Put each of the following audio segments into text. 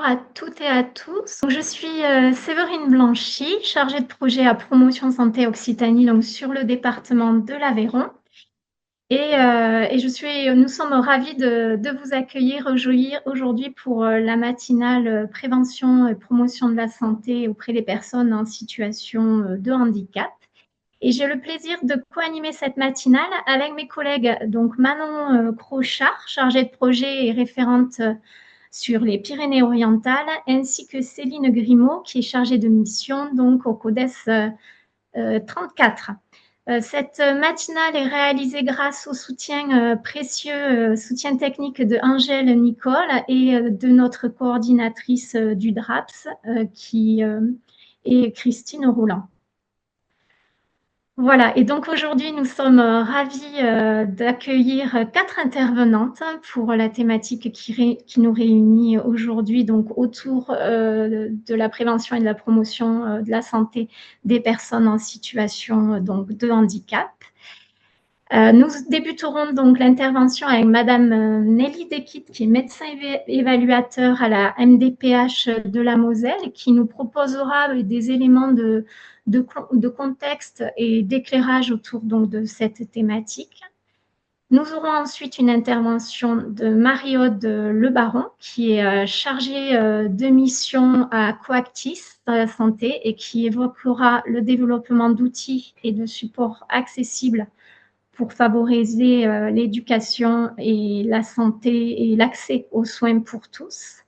à toutes et à tous. Donc, je suis Séverine Blanchy, chargée de projet à Promotion Santé Occitanie, donc sur le département de l'Aveyron. Nous sommes ravis de vous accueillir aujourd'hui pour la matinale prévention et promotion de la santé auprès des personnes en situation de handicap. Et j'ai le plaisir de co-animer cette matinale avec mes collègues, donc Manon Crochard, chargée de projet et référente sur les Pyrénées-Orientales, ainsi que Céline Grimaud, qui est chargée de mission donc au CODES 34. Cette matinale est réalisée grâce au soutien précieux, soutien technique de Angèle Nicole et de notre coordinatrice du DRAPS, qui est Christine Rouland. Voilà, et donc aujourd'hui, nous sommes ravis d'accueillir 4 intervenantes pour la thématique qui nous réunit aujourd'hui, donc autour de la prévention et de la promotion de la santé des personnes en situation donc, de handicap. Nous débuterons donc l'intervention avec Madame Nelly Dekit, qui est médecin évaluateur à la MDPH de la Moselle, qui nous proposera des éléments de contexte et d'éclairage autour donc, de cette thématique. Nous aurons ensuite une intervention de Marie-Aude Lebaron, qui est chargée de mission à Coactis dans la santé et qui évoquera le développement d'outils et de supports accessibles pour favoriser l'éducation et la santé et l'accès aux soins pour tous.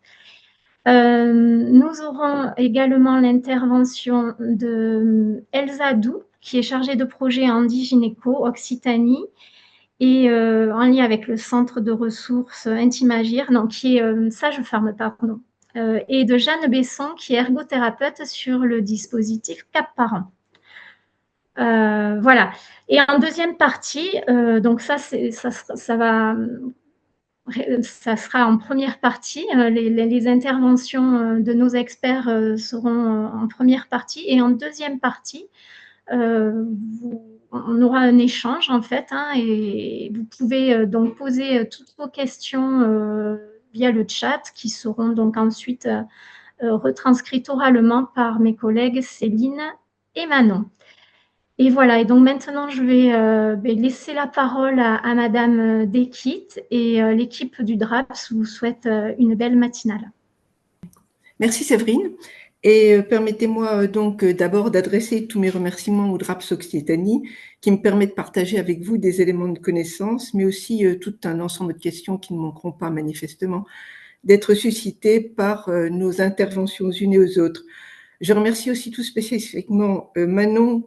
Nous aurons également l'intervention de Elsa Dou, qui est chargée de projet Handigynéco Occitanie et en lien avec le centre de ressources Intimagir, non, qui est sage-femme, pardon, et de Jeanne Besson, qui est ergothérapeute sur le dispositif Cap Parents. Voilà. Et en deuxième partie, donc ça sera en première partie. Les interventions de nos experts seront en première partie. Et en deuxième partie, on aura un échange en fait, hein, et vous pouvez donc poser toutes vos questions via le chat qui seront donc ensuite retranscrites oralement par mes collègues Céline et Manon. Et voilà, et donc maintenant, je vais laisser la parole à Madame Dekit et l'équipe du DRAPS vous souhaite une belle matinale. Merci Séverine. Et permettez-moi donc d'abord d'adresser tous mes remerciements au DRAPS Occitanie qui me permet de partager avec vous des éléments de connaissance, mais aussi tout un ensemble de questions qui ne manqueront pas manifestement d'être suscitées par nos interventions unes et aux autres. Je remercie aussi tout spécifiquement Manon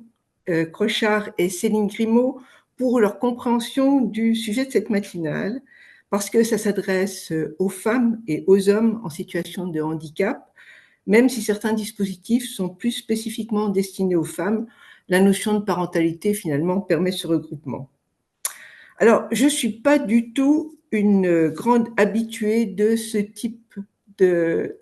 Crochard et Céline Grimaud pour leur compréhension du sujet de cette matinale, parce que ça s'adresse aux femmes et aux hommes en situation de handicap. Même si certains dispositifs sont plus spécifiquement destinés aux femmes, la notion de parentalité finalement permet ce regroupement. Alors, je ne suis pas du tout une grande habituée de ce type de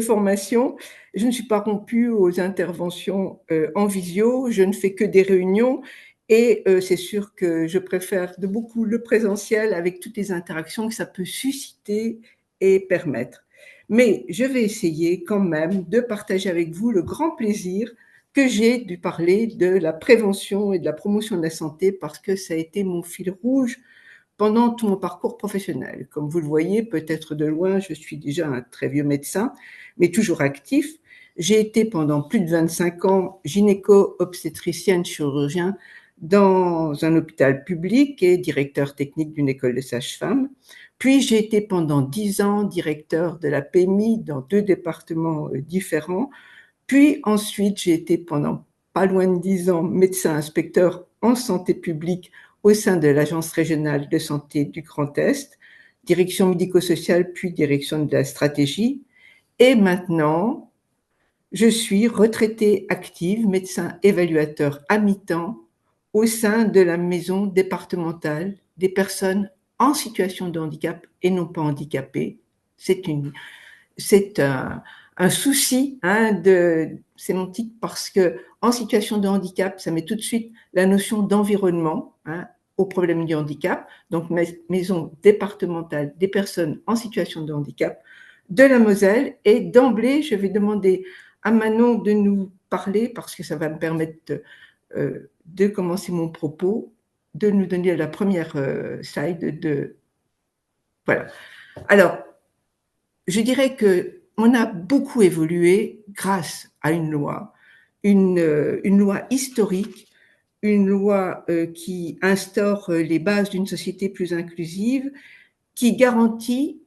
formation. Je ne suis pas rompue aux interventions en visio, je ne fais que des réunions et c'est sûr que je préfère de beaucoup le présentiel avec toutes les interactions que ça peut susciter et permettre. Mais je vais essayer quand même de partager avec vous le grand plaisir que j'ai de parler de la prévention et de la promotion de la santé parce que ça a été mon fil rouge pendant tout mon parcours professionnel. Comme vous le voyez, peut-être de loin, je suis déjà un très vieux médecin, mais toujours actif. J'ai été pendant plus de 25 ans gynéco-obstétricienne chirurgien dans un hôpital public et directeur technique d'une école de sages-femmes. Puis j'ai été pendant 10 ans directeur de la PMI dans 2 départements différents. Puis ensuite, j'ai été pendant pas loin de 10 ans médecin inspecteur en santé publique au sein de l'Agence régionale de santé du Grand Est, direction médico-sociale, puis direction de la stratégie. Et maintenant, je suis retraitée active, médecin évaluateur à mi-temps au sein de la maison départementale des personnes en situation de handicap et non pas handicapées. C'est un souci de sémantique parce que en situation de handicap, ça met tout de suite la notion d'environnement aux problèmes du handicap, donc maison départementale des personnes en situation de handicap de la Moselle. Et d'emblée, je vais demander à Manon de nous parler, parce que ça va me permettre de commencer mon propos, de nous donner la première slide de... Voilà. Alors, je dirais qu'on a beaucoup évolué grâce à une loi historique, une loi qui instaure les bases d'une société plus inclusive, qui garantit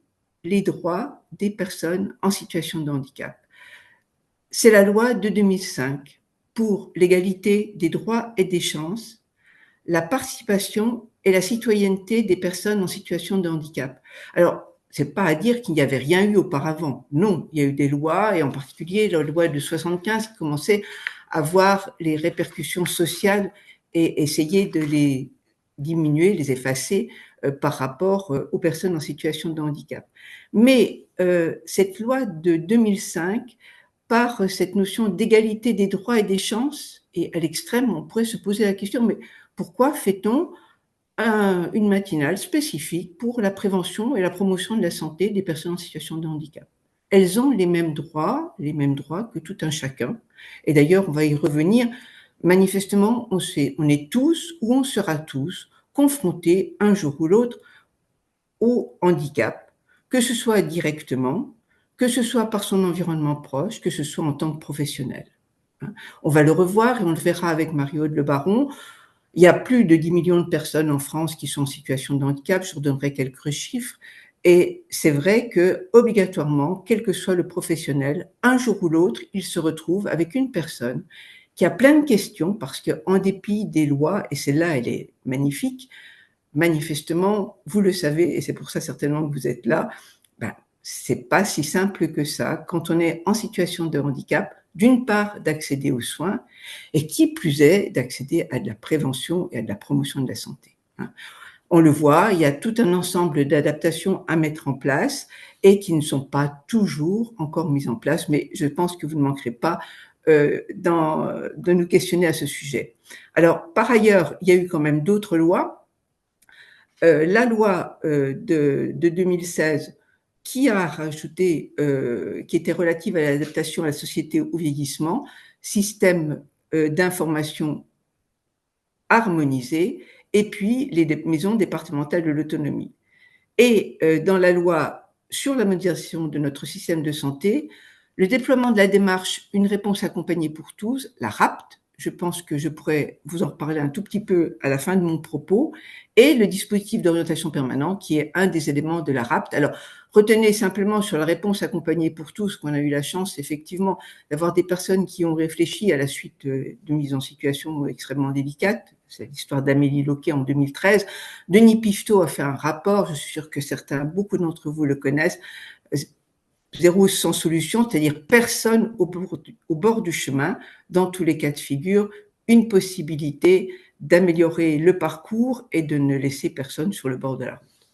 les droits des personnes en situation de handicap. C'est la loi de 2005 pour l'égalité des droits et des chances, la participation et la citoyenneté des personnes en situation de handicap. Alors, c'est pas à dire qu'il n'y avait rien eu auparavant. Non, il y a eu des lois, et en particulier la loi de 75 qui commençait à voir les répercussions sociales et essayer de les diminuer, les effacer par rapport aux personnes en situation de handicap. Mais cette loi de 2005, par cette notion d'égalité des droits et des chances, et à l'extrême, on pourrait se poser la question, mais pourquoi fait-on une matinale spécifique pour la prévention et la promotion de la santé des personnes en situation de handicap? Elles ont les mêmes droits que tout un chacun. Et d'ailleurs, on va y revenir. Manifestement, on est tous ou on sera tous confrontés un jour ou l'autre au handicap, que ce soit directement, que ce soit par son environnement proche, que ce soit en tant que professionnel. On va le revoir et on le verra avec Marie-Aude Le Baron. Il y a plus de 10 millions de personnes en France qui sont en situation de handicap. Je vous donnerai quelques chiffres. Et c'est vrai que, obligatoirement, quel que soit le professionnel, un jour ou l'autre, il se retrouve avec une personne qui a plein de questions parce qu'en dépit des lois, et celle-là, elle est magnifique, manifestement, vous le savez, et c'est pour ça certainement que vous êtes là, ben, c'est pas si simple que ça quand on est en situation de handicap, d'une part d'accéder aux soins, et qui plus est d'accéder à de la prévention et à de la promotion de la santé. On le voit, il y a tout un ensemble d'adaptations à mettre en place et qui ne sont pas toujours encore mises en place, mais je pense que vous ne manquerez pas de nous questionner à ce sujet. Alors, par ailleurs, il y a eu quand même d'autres lois. La loi de 2016 qui a rajouté, qui était relative à l'adaptation à la société au vieillissement, système d'information harmonisé, et puis les maisons départementales de l'autonomie. Et dans la loi sur la modernisation de notre système de santé, le déploiement de la démarche Une réponse accompagnée pour tous, la RAPT, je pense que je pourrais vous en reparler un tout petit peu à la fin de mon propos, et le dispositif d'orientation permanente qui est un des éléments de la RAPT. Alors, retenez simplement sur la réponse accompagnée pour tous qu'on a eu la chance effectivement d'avoir des personnes qui ont réfléchi à la suite de mise en situation extrêmement délicate. C'est l'histoire d'Amélie Loquet en 2013. Denis Pifteau a fait un rapport, je suis sûre que beaucoup d'entre vous le connaissent, Zéro sans solution, c'est-à-dire personne au bord du chemin, dans tous les cas de figure, une possibilité d'améliorer le parcours et de ne laisser personne sur le bord de la route.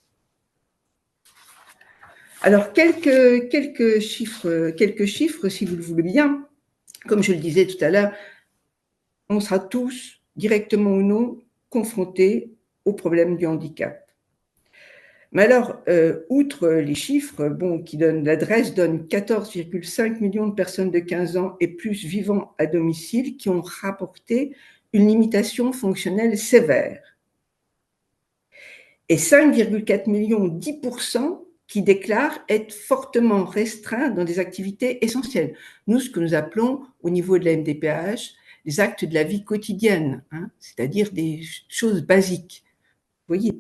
Alors, quelques chiffres, si vous le voulez bien. Comme je le disais tout à l'heure, on sera tous, directement ou non, confrontés au problème du handicap. Mais alors, outre les chiffres, qui donnent, l'adresse donne 14,5 millions de personnes de 15 ans et plus vivant à domicile qui ont rapporté une limitation fonctionnelle sévère. Et 5,4 millions, 10%, qui déclarent être fortement restreints dans des activités essentielles. Nous, ce que nous appelons au niveau de la MDPH, les actes de la vie quotidienne, c'est-à-dire des choses basiques. Vous voyez,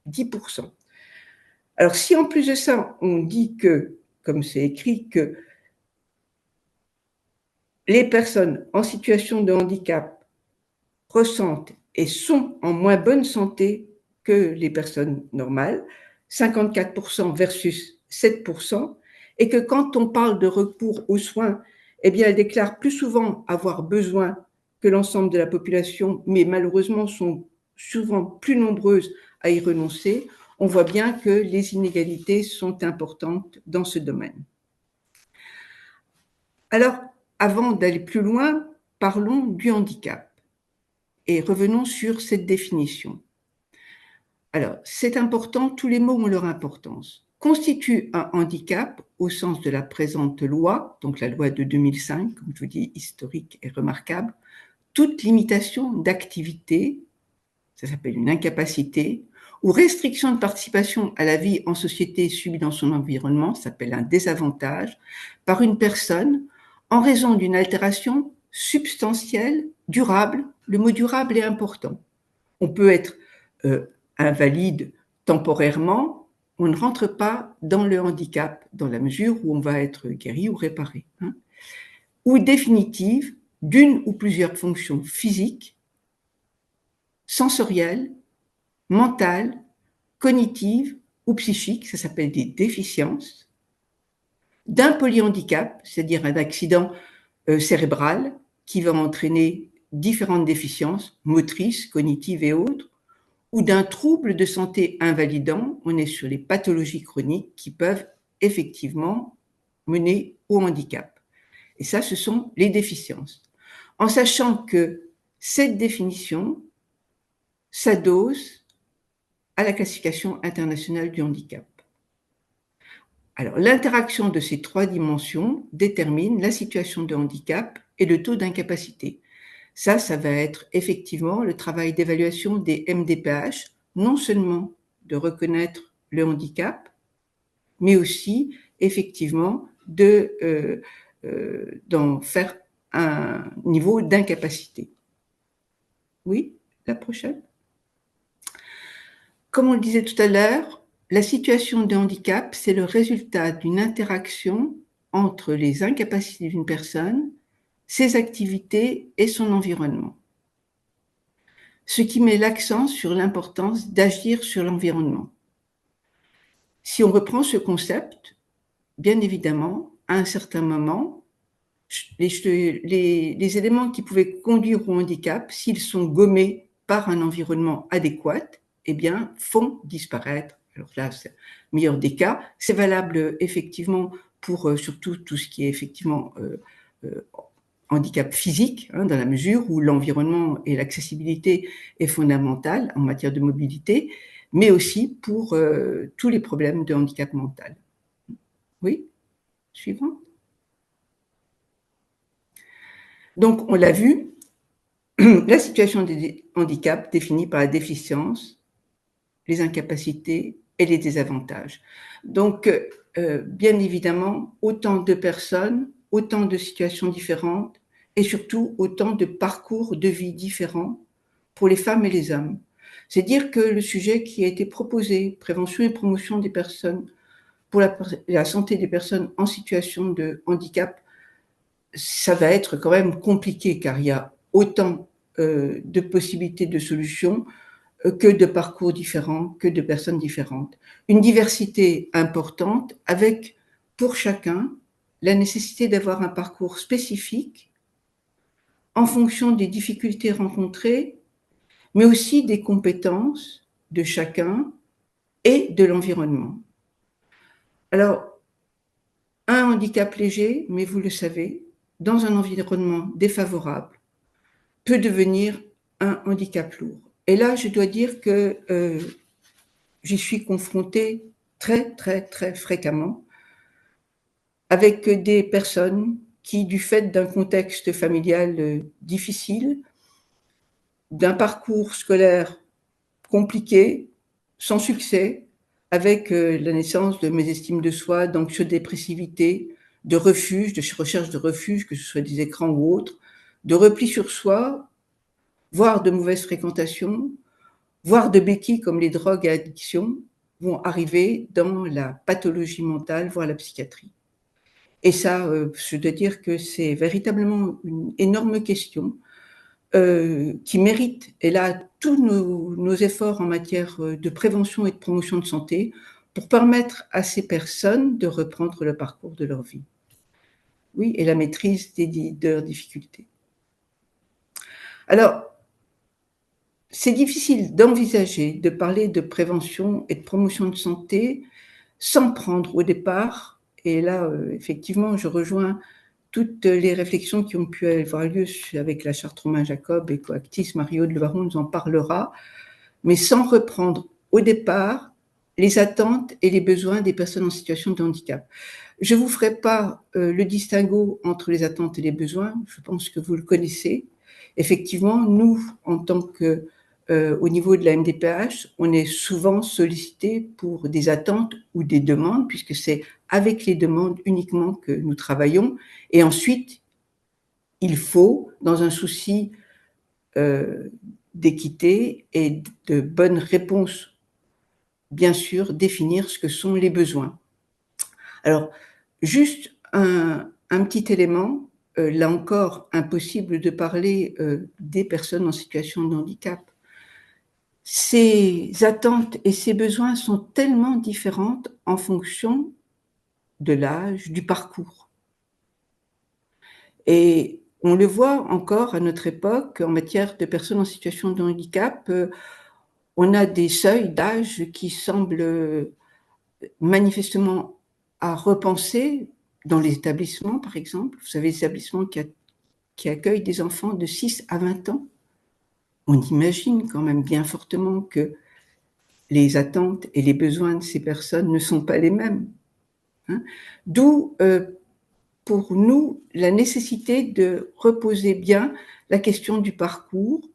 10%. Alors, si en plus de ça, on dit que, comme c'est écrit, que les personnes en situation de handicap ressentent et sont en moins bonne santé que les personnes normales, 54% versus 7%, et que quand on parle de recours aux soins, eh bien, elles déclarent plus souvent avoir besoin que l'ensemble de la population, mais malheureusement sont souvent plus nombreuses à y renoncer. On voit bien que les inégalités sont importantes dans ce domaine. Alors, avant d'aller plus loin, parlons du handicap et revenons sur cette définition. Alors, c'est important, tous les mots ont leur importance. Constitue un handicap au sens de la présente loi, donc la loi de 2005, comme je vous dis, historique et remarquable, toute limitation d'activité, ça s'appelle une incapacité, ou restriction de participation à la vie en société subie dans son environnement, ça s'appelle un désavantage, par une personne en raison d'une altération substantielle, durable. Le mot durable est important. On peut être invalide temporairement, on ne rentre pas dans le handicap dans la mesure où on va être guéri ou réparé. Ou définitive d'une ou plusieurs fonctions physiques, sensorielles, mentales, cognitives ou psychiques, ça s'appelle des déficiences, d'un polyhandicap, c'est-à-dire un accident cérébral qui va entraîner différentes déficiences motrices, cognitives et autres, ou d'un trouble de santé invalidant, on est sur les pathologies chroniques qui peuvent effectivement mener au handicap. Et ça, ce sont les déficiences. En sachant que cette définition s'adosse à la classification internationale du handicap. Alors, l'interaction de ces trois dimensions détermine la situation de handicap et le taux d'incapacité. Ça va être effectivement le travail d'évaluation des MDPH, non seulement de reconnaître le handicap, mais aussi effectivement d'en faire un niveau d'incapacité. Oui, la prochaine. Comme on le disait tout à l'heure, la situation de handicap, c'est le résultat d'une interaction entre les incapacités d'une personne, ses activités et son environnement. Ce qui met l'accent sur l'importance d'agir sur l'environnement. Si on reprend ce concept, bien évidemment, à un certain moment, les éléments qui pouvaient conduire au handicap, s'ils sont gommés par un environnement adéquat, eh bien, font disparaître. Alors là, c'est le meilleur des cas. C'est valable effectivement pour surtout tout ce qui est effectivement handicap physique, dans la mesure où l'environnement et l'accessibilité est fondamentale en matière de mobilité, mais aussi pour tous les problèmes de handicap mental. Oui, suivant. Donc, on l'a vu, la situation des handicaps définie par la déficience, les incapacités et les désavantages. Donc, bien évidemment, autant de personnes, autant de situations différentes et surtout autant de parcours de vie différents pour les femmes et les hommes. C'est dire que le sujet qui a été proposé, prévention et promotion des personnes, pour la santé des personnes en situation de handicap, ça va être quand même compliqué car il y a autant de possibilités de solutions que de parcours différents, que de personnes différentes. Une diversité importante avec, pour chacun, la nécessité d'avoir un parcours spécifique en fonction des difficultés rencontrées, mais aussi des compétences de chacun et de l'environnement. Alors, un handicap léger, mais vous le savez, dans un environnement défavorable, peut devenir un handicap lourd. Et là, je dois dire que j'y suis confrontée très, très, très fréquemment avec des personnes qui, du fait d'un contexte familial difficile, d'un parcours scolaire compliqué, sans succès, avec la naissance de mésestime de soi, d'anxiodépressivité, de refuge, de recherche de refuge, que ce soit des écrans ou autres, de repli sur soi, voire de mauvaise fréquentation, voire de béquilles comme les drogues et addictions, vont arriver dans la pathologie mentale, voire la psychiatrie. Et ça, je dois dire que c'est véritablement une énorme question qui mérite, et là, tous nos efforts en matière de prévention et de promotion de santé pour permettre à ces personnes de reprendre le parcours de leur vie. Oui, et la maîtrise de leurs difficultés. Alors, c'est difficile d'envisager de parler de prévention et de promotion de santé sans prendre au départ, et là, effectivement, je rejoins toutes les réflexions qui ont pu avoir lieu avec la charte Romain Jacob et Coactis, Marie-Aude Lebaron nous en parlera, mais sans reprendre au départ les attentes et les besoins des personnes en situation de handicap. Je ne vous ferai pas le distinguo entre les attentes et les besoins, je pense que vous le connaissez. Effectivement, nous, en tant que au niveau de la MDPH, on est souvent sollicité pour des attentes ou des demandes, puisque c'est avec les demandes uniquement que nous travaillons. Et ensuite, il faut, dans un souci d'équité et de bonnes réponses, bien sûr, définir ce que sont les besoins. Alors, juste un petit élément, là encore, impossible de parler des personnes en situation de handicap. Ces attentes et ces besoins sont tellement différentes en fonction de l'âge, du parcours. Et on le voit encore à notre époque, en matière de personnes en situation de handicap, on a des seuils d'âge qui semblent manifestement à repenser dans les établissements, par exemple. Vous savez, les établissements qui accueillent des enfants de 6 à 20 ans. On imagine quand même bien fortement que les attentes et les besoins de ces personnes ne sont pas les mêmes. Hein. D'où, pour nous, la nécessité de reposer bien la question du parcours,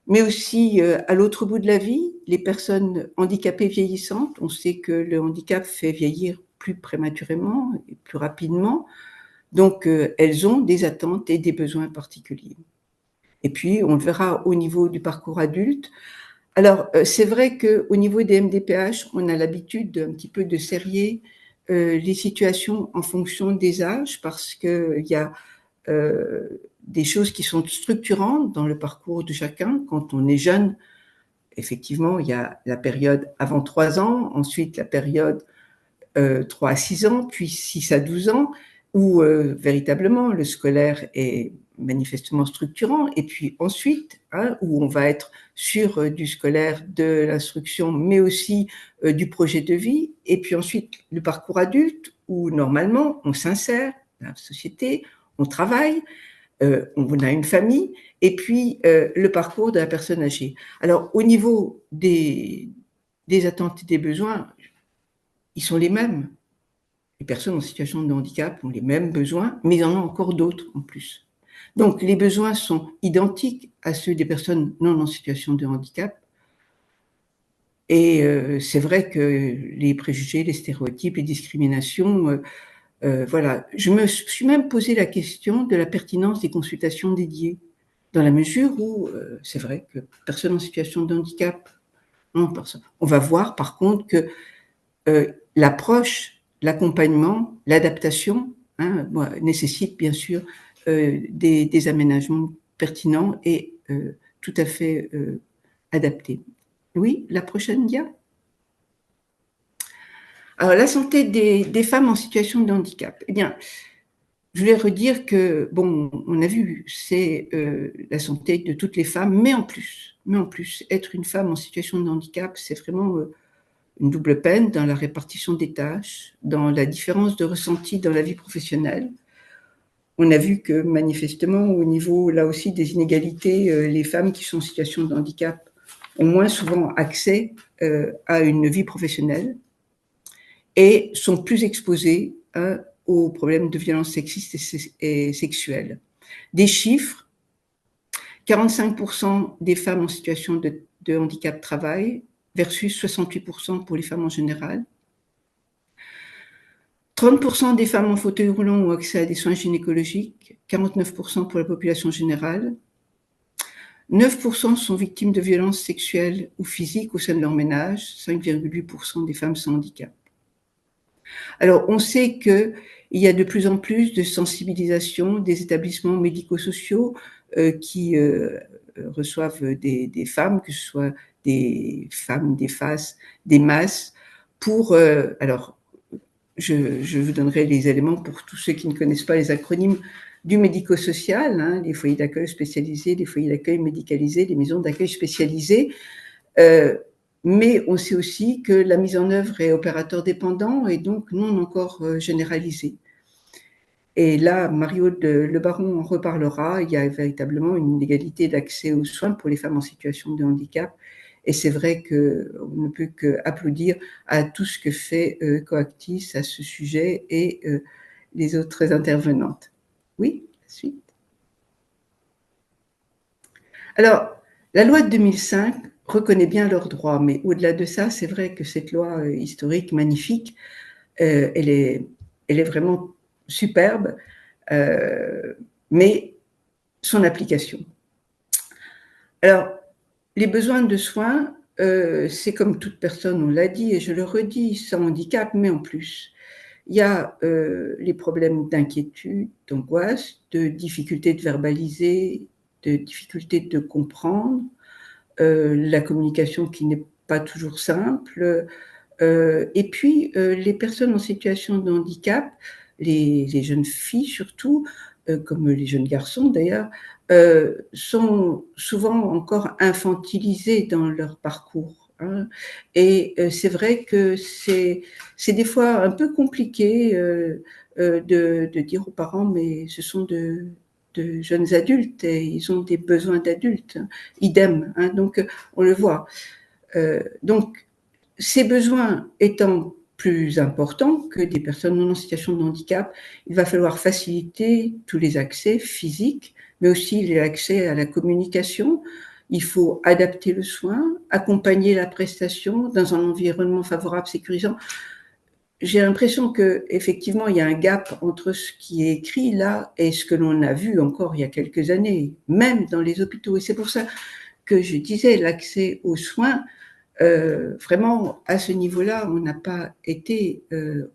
mais aussi à l'autre bout de la vie, les personnes handicapées vieillissantes. On sait que le handicap fait vieillir plus prématurément et plus rapidement, donc elles ont des attentes et des besoins particuliers. Et puis, on le verra au niveau du parcours adulte. Alors, c'est vrai qu'au niveau des MDPH, on a l'habitude un petit peu de serrer les situations en fonction des âges, parce qu'il y a des choses qui sont structurantes dans le parcours de chacun. Quand on est jeune, effectivement, il y a la période avant 3 ans, ensuite la période 3 à 6 ans, puis 6 à 12 ans, où véritablement le scolaire est manifestement structurant, et puis ensuite, où on va être sur du scolaire, de l'instruction, mais aussi du projet de vie, et puis ensuite le parcours adulte, où normalement on s'insère dans la société, on travaille, on a une famille, et puis le parcours de la personne âgée. Alors au niveau des attentes et des besoins, ils sont les mêmes. Les personnes en situation de handicap ont les mêmes besoins, mais il y en a encore d'autres en plus. Donc les besoins sont identiques à ceux des personnes non en situation de handicap. Et c'est vrai que les préjugés, les stéréotypes, les discriminations, voilà. Je me suis même posé la question de la pertinence des consultations dédiées, dans la mesure où c'est vrai que personnes en situation de handicap, on va voir par contre que l'approche, l'accompagnement, l'adaptation nécessite bien sûr des aménagements pertinents et tout à fait adaptés. Oui, la prochaine dia. Alors, la santé des femmes en situation de handicap. Eh bien, je voulais redire que, bon, on a vu, c'est la santé de toutes les femmes, mais en plus, être une femme en situation de handicap, c'est vraiment une double peine dans la répartition des tâches, dans la différence de ressenti dans la vie professionnelle. On a vu que manifestement, au niveau là aussi des inégalités, les femmes qui sont en situation de handicap ont moins souvent accès à une vie professionnelle et sont plus exposées aux problèmes de violences sexistes et sexuelles. Des chiffres, 45% des femmes en situation de handicap travaillent versus 68% pour les femmes en général. 30% des femmes en fauteuil roulant ont accès à des soins gynécologiques, 49% pour la population générale. 9% sont victimes de violences sexuelles ou physiques au sein de leur ménage, 5,8% des femmes sans handicap. Alors, on sait qu'il y a de plus en plus de sensibilisation des établissements médico-sociaux qui reçoivent des femmes, que ce soit des femmes, des FAS, des MAS, pour... alors, je vous donnerai les éléments pour tous ceux qui ne connaissent pas les acronymes du médico-social, les foyers d'accueil spécialisés, les foyers d'accueil médicalisés, les maisons d'accueil spécialisées. Mais on sait aussi que la mise en œuvre est opérateur dépendant et donc non encore généralisée. Et là, Marie-Aude Le Baron en reparlera. Il y a véritablement une inégalité d'accès aux soins pour les femmes en situation de handicap. Et c'est vrai qu'on ne peut qu'applaudir à tout ce que fait Coactis à ce sujet et les autres intervenantes. Oui, suite. Alors, la loi de 2005 reconnaît bien leurs droits, mais au-delà de ça, c'est vrai que cette loi historique magnifique, elle est vraiment superbe, mais son application. Alors, les besoins de soins, c'est comme toute personne, on l'a dit et je le redis, sans handicap, mais en plus. Il y a les problèmes d'inquiétude, d'angoisse, de difficulté de verbaliser, de difficulté de comprendre, la communication qui n'est pas toujours simple, et puis les personnes en situation de handicap, les jeunes filles surtout, comme les jeunes garçons d'ailleurs, sont souvent encore infantilisées dans leur parcours. Hein. Et c'est vrai que c'est des fois un peu compliqué de dire aux parents, mais ce sont de jeunes adultes et ils ont des besoins d'adultes, hein. Idem. Hein, donc, on le voit. Donc, ces besoins étant plus importants que des personnes non en situation de handicap, il va falloir faciliter tous les accès physiques, mais aussi l'accès à la communication. Il faut adapter le soin, accompagner la prestation dans un environnement favorable, sécurisant. J'ai l'impression que effectivement il y a un gap entre ce qui est écrit là et ce que l'on a vu encore il y a quelques années, même dans les hôpitaux. Et c'est pour ça que je disais l'accès aux soins. Vraiment, à ce niveau-là, on n'a pas été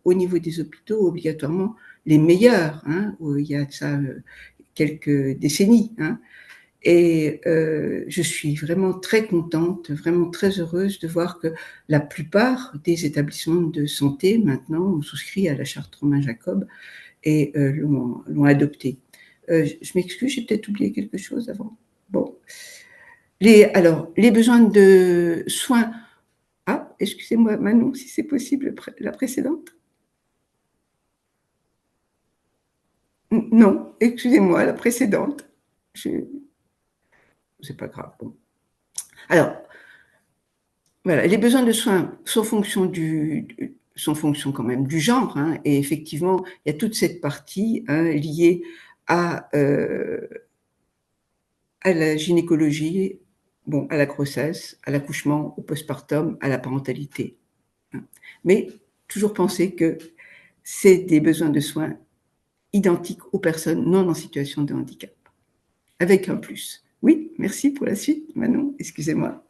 au niveau des hôpitaux obligatoirement les meilleurs. Hein, où il y a de ça quelques décennies. Hein. Et je suis vraiment très contente, vraiment très heureuse de voir que la plupart des établissements de santé maintenant ont souscrit à la charte Romain Jacob et l'ont adoptée. Je m'excuse, j'ai peut-être oublié quelque chose avant. Bon. Alors, les besoins de soins. Ah, excusez-moi, Manon, si c'est possible, la précédente. Non, excusez-moi, la précédente. C'est pas grave. Bon. Alors, voilà, les besoins de soins sont fonction quand même du genre, hein, et effectivement, il y a toute cette partie hein, liée à la gynécologie, bon, à la grossesse, à l'accouchement, au postpartum, à la parentalité. Hein. Mais toujours penser que c'est des besoins de soins identiques aux personnes non en situation de handicap, avec un plus. Oui, merci pour la suite, Manon, excusez-moi.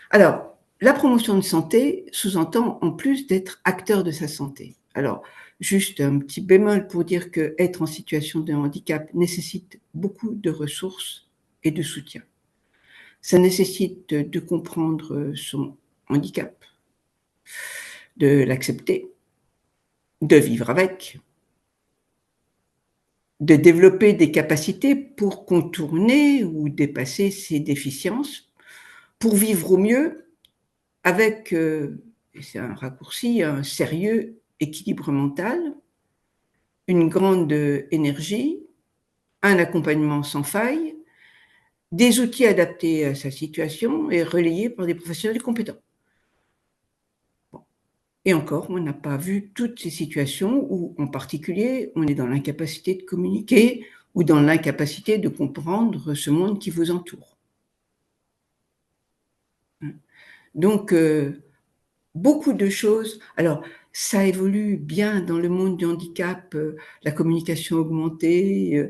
Alors, la promotion de santé sous-entend en plus d'être acteur de sa santé. Alors, juste un petit bémol pour dire que être en situation de handicap nécessite beaucoup de ressources et de soutien. Ça nécessite de comprendre son handicap, de l'accepter, de vivre avec, de développer des capacités pour contourner ou dépasser ses déficiences, pour vivre au mieux avec, c'est un raccourci, un sérieux équilibre mental, une grande énergie, un accompagnement sans faille, des outils adaptés à sa situation et relayés par des professionnels compétents. Bon. Et encore, on n'a pas vu toutes ces situations où, en particulier, on est dans l'incapacité de communiquer ou dans l'incapacité de comprendre ce monde qui vous entoure. Donc, beaucoup de choses. Alors, ça évolue bien dans le monde du handicap, la communication augmentée,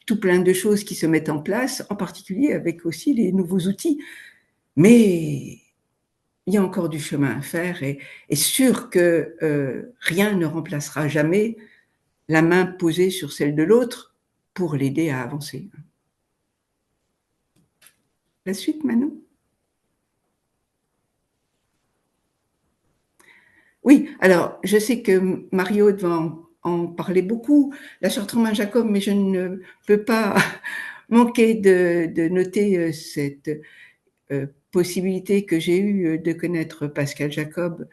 tout plein de choses qui se mettent en place, en particulier avec aussi les nouveaux outils. Mais il y a encore du chemin à faire et sûr que rien ne remplacera jamais la main posée sur celle de l'autre pour l'aider à avancer. La suite, Manon? Oui, alors je sais que Mario va en parler beaucoup, la charte Romain Jacob, mais je ne peux pas manquer de noter cette possibilité que j'ai eue de connaître Pascal Jacob,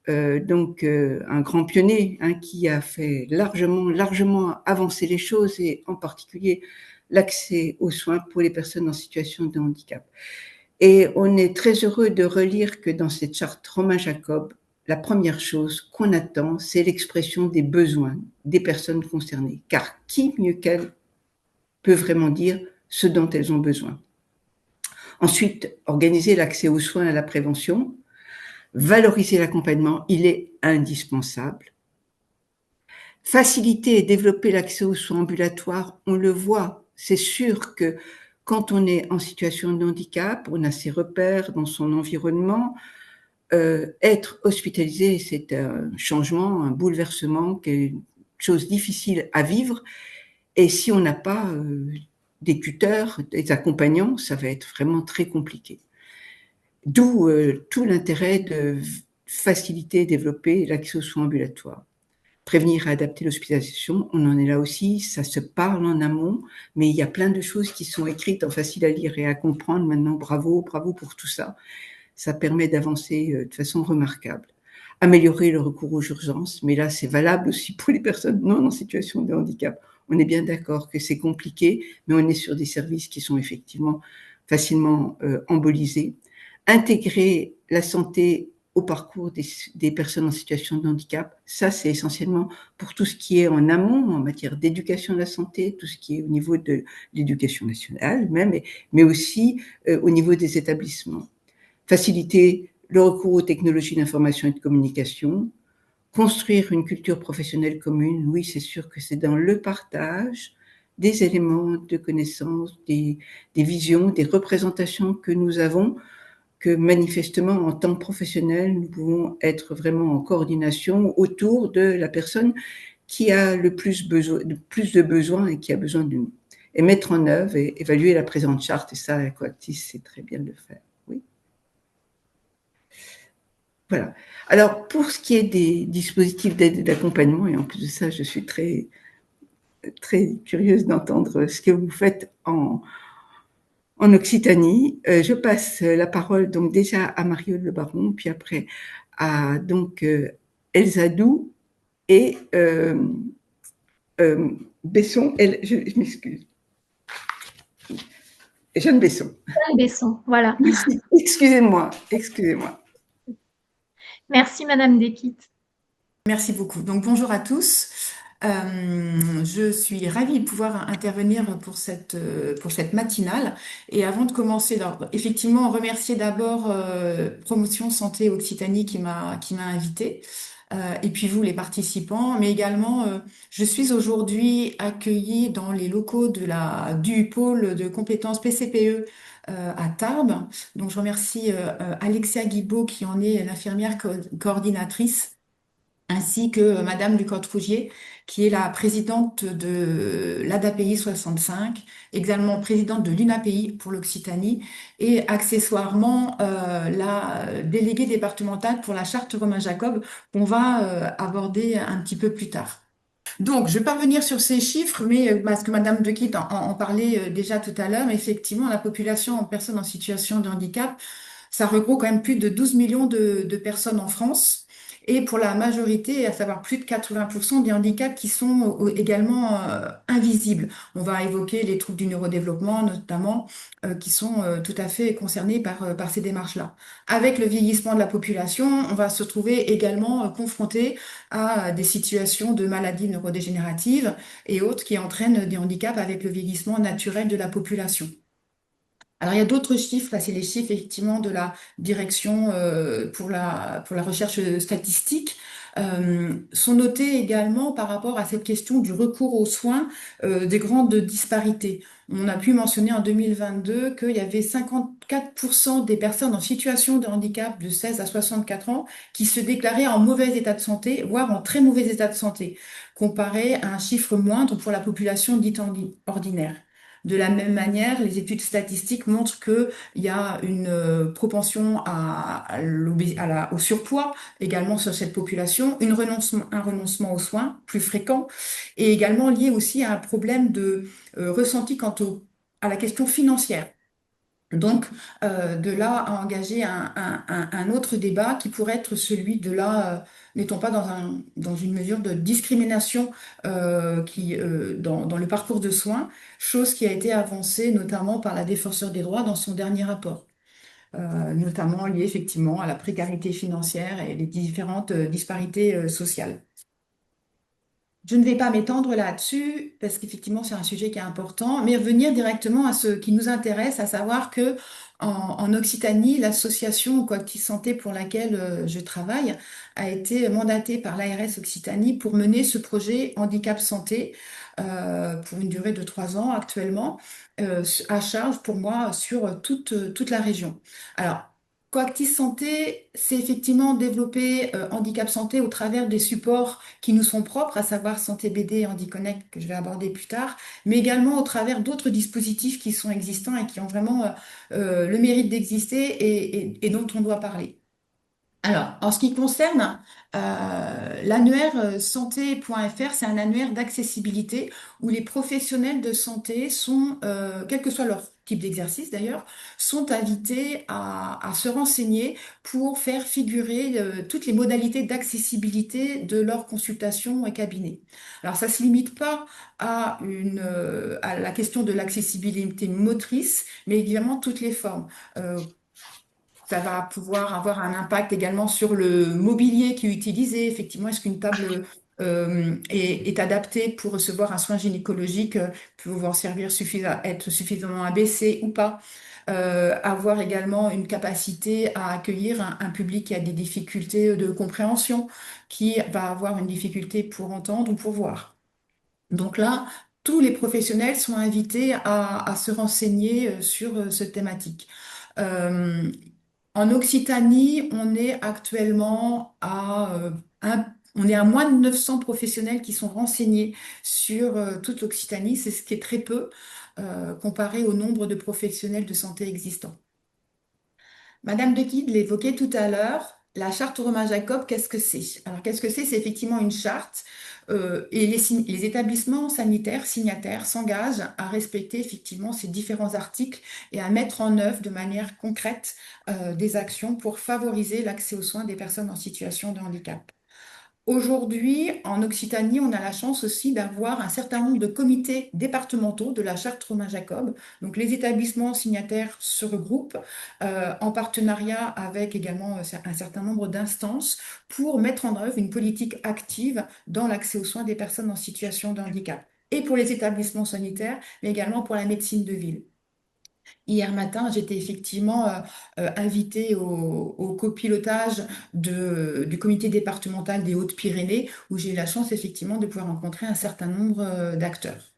donc un grand pionnier hein, qui a fait largement avancer les choses et en particulier l'accès aux soins pour les personnes en situation de handicap. Et on est très heureux de relire que dans cette charte Romain Jacob, la première chose qu'on attend, c'est l'expression des besoins des personnes concernées. Car qui mieux qu'elles peut vraiment dire ce dont elles ont besoin? Ensuite, organiser l'accès aux soins et à la prévention, valoriser l'accompagnement, il est indispensable. Faciliter et développer l'accès aux soins ambulatoires, on le voit, c'est sûr que quand on est en situation de handicap, on a ses repères dans son environnement. Être hospitalisé, c'est un changement, un bouleversement, quelque chose difficile à vivre. Et si on n'a pas des tuteurs, des accompagnants, ça va être vraiment très compliqué. D'où tout l'intérêt de faciliter et développer l'accès aux soins ambulatoires. Prévenir et adapter l'hospitalisation, on en est là aussi, ça se parle en amont, mais il y a plein de choses qui sont écrites en facile à lire et à comprendre maintenant. Bravo, bravo pour tout ça. Ça permet d'avancer de façon remarquable. Améliorer le recours aux urgences, mais là, c'est valable aussi pour les personnes non en situation de handicap. On est bien d'accord que c'est compliqué, mais on est sur des services qui sont effectivement facilement embolisés. Intégrer la santé au parcours des personnes en situation de handicap, ça c'est essentiellement pour tout ce qui est en amont en matière d'éducation de la santé, tout ce qui est au niveau de l'éducation nationale même, mais aussi au niveau des établissements. Faciliter le recours aux technologies d'information et de communication, construire une culture professionnelle commune, oui, c'est sûr que c'est dans le partage des éléments de connaissance, des visions, des représentations que nous avons, que manifestement, en tant que professionnels, nous pouvons être vraiment en coordination autour de la personne qui a le plus de besoins et qui a besoin de nous. Et mettre en œuvre et évaluer la présente charte, et ça, Coactis sait très bien le faire. Oui. Voilà. Alors, pour ce qui est des dispositifs d'aide et d'accompagnement, et en plus de ça, je suis très, très curieuse d'entendre ce que vous faites en Occitanie. Je passe la parole donc déjà à Mariole Le Baron, puis après à donc Elsa Doux et Besson. Je m'excuse. Jeanne Besson. Jeanne Besson, voilà. Excusez-moi, excusez-moi. Merci, Madame Desquites. Merci beaucoup. Donc bonjour à tous. Je suis ravie de pouvoir intervenir pour cette matinale. Et avant de commencer, alors, effectivement, remercier d'abord Promotion Santé Occitanie qui m'a invitée. Et puis vous, les participants, mais également, je suis aujourd'hui accueillie dans les locaux du pôle de compétences PCPE à Tarbes. Donc je remercie Alexia Guibaud qui en est l'infirmière coordinatrice ainsi que Madame Lucotte-Rougier, qui est la présidente de l'ADAPI 65, également présidente de l'UNAPI pour l'Occitanie, et accessoirement la déléguée départementale pour la charte Romain Jacob, qu'on va aborder un petit peu plus tard. Donc, je vais pas revenir sur ces chiffres, mais parce que Madame Dequitte en parlait déjà tout à l'heure, mais effectivement, la population en personnes en situation de handicap, ça regroupe quand même plus de 12 millions de personnes en France. Et pour la majorité, à savoir plus de 80% des handicaps qui sont également invisibles. On va évoquer les troubles du neurodéveloppement, notamment, qui sont tout à fait concernés par ces démarches-là. Avec le vieillissement de la population, on va se trouver également confronté à des situations de maladies neurodégénératives et autres qui entraînent des handicaps avec le vieillissement naturel de la population. Alors, il y a d'autres chiffres, là, c'est les chiffres effectivement de la direction pour la recherche statistique, sont notés également par rapport à cette question du recours aux soins, des grandes disparités. On a pu mentionner en 2022 qu'il y avait 54% des personnes en situation de handicap de 16 à 64 ans qui se déclaraient en mauvais état de santé, voire en très mauvais état de santé, comparé à un chiffre moindre pour la population dite ordinaire. De la même manière, les études statistiques montrent qu'il y a une propension au surpoids également sur cette population, un renoncement aux soins plus fréquent et également lié aussi à un problème de ressenti à la question financière. Donc, de là à engager un autre débat qui pourrait être celui de là, n'est-on pas dans une mesure de discrimination dans le parcours de soins, chose qui a été avancée notamment par la Défenseure des droits dans son dernier rapport. notamment liées effectivement à la précarité financière et les différentes disparités sociales. Je ne vais pas m'étendre là-dessus parce qu'effectivement, c'est un sujet qui est important, mais revenir directement à ce qui nous intéresse, à savoir que en Occitanie, l'association Coactive Santé pour laquelle je travaille a été mandatée par l'ARS Occitanie pour mener ce projet Handicap Santé pour une durée de 3 ans actuellement, à charge pour moi sur toute la région. Alors, Coactive Santé, c'est effectivement développer Handicap Santé au travers des supports qui nous sont propres, à savoir Santé BD et HandiConnect, que je vais aborder plus tard, mais également au travers d'autres dispositifs qui sont existants et qui ont vraiment le mérite d'exister et dont on doit parler. Alors, en ce qui concerne l'annuaire santé.fr, c'est un annuaire d'accessibilité où les professionnels de santé sont, quel que soit leur type d'exercice d'ailleurs, sont invités à se renseigner pour faire figurer toutes les modalités d'accessibilité de leur consultation et cabinet. Alors, ça se limite pas à la question de l'accessibilité motrice, mais également toutes les formes. Ça va pouvoir avoir un impact également sur le mobilier qui est utilisé. Effectivement, est-ce qu'une table est adaptée pour recevoir un soin gynécologique, pouvoir servir être suffisamment abaissé ou pas? Avoir également une capacité à accueillir un public qui a des difficultés de compréhension, qui va avoir une difficulté pour entendre ou pour voir. Donc là, tous les professionnels sont invités à se renseigner sur cette thématique. Euh, En Occitanie, on est actuellement on est à moins de 900 professionnels qui sont renseignés sur toute l'Occitanie. C'est ce qui est très peu comparé au nombre de professionnels de santé existants. Madame De Guide l'évoquait tout à l'heure, la charte Romain-Jacob, qu'est-ce que c'est? Alors, qu'est-ce que c'est? C'est effectivement une charte et les établissements sanitaires signataires s'engagent à respecter effectivement ces différents articles et à mettre en œuvre de manière concrète des actions pour favoriser l'accès aux soins des personnes en situation de handicap. Aujourd'hui, en Occitanie, on a la chance aussi d'avoir un certain nombre de comités départementaux de la charte Romain-Jacob. Donc, les établissements signataires se regroupent en partenariat avec également un certain nombre d'instances pour mettre en œuvre une politique active dans l'accès aux soins des personnes en situation de handicap. Et pour les établissements sanitaires, mais également pour la médecine de ville. Hier matin, j'étais effectivement invitée au copilotage du comité départemental des Hautes-Pyrénées, où j'ai eu la chance effectivement de pouvoir rencontrer un certain nombre d'acteurs.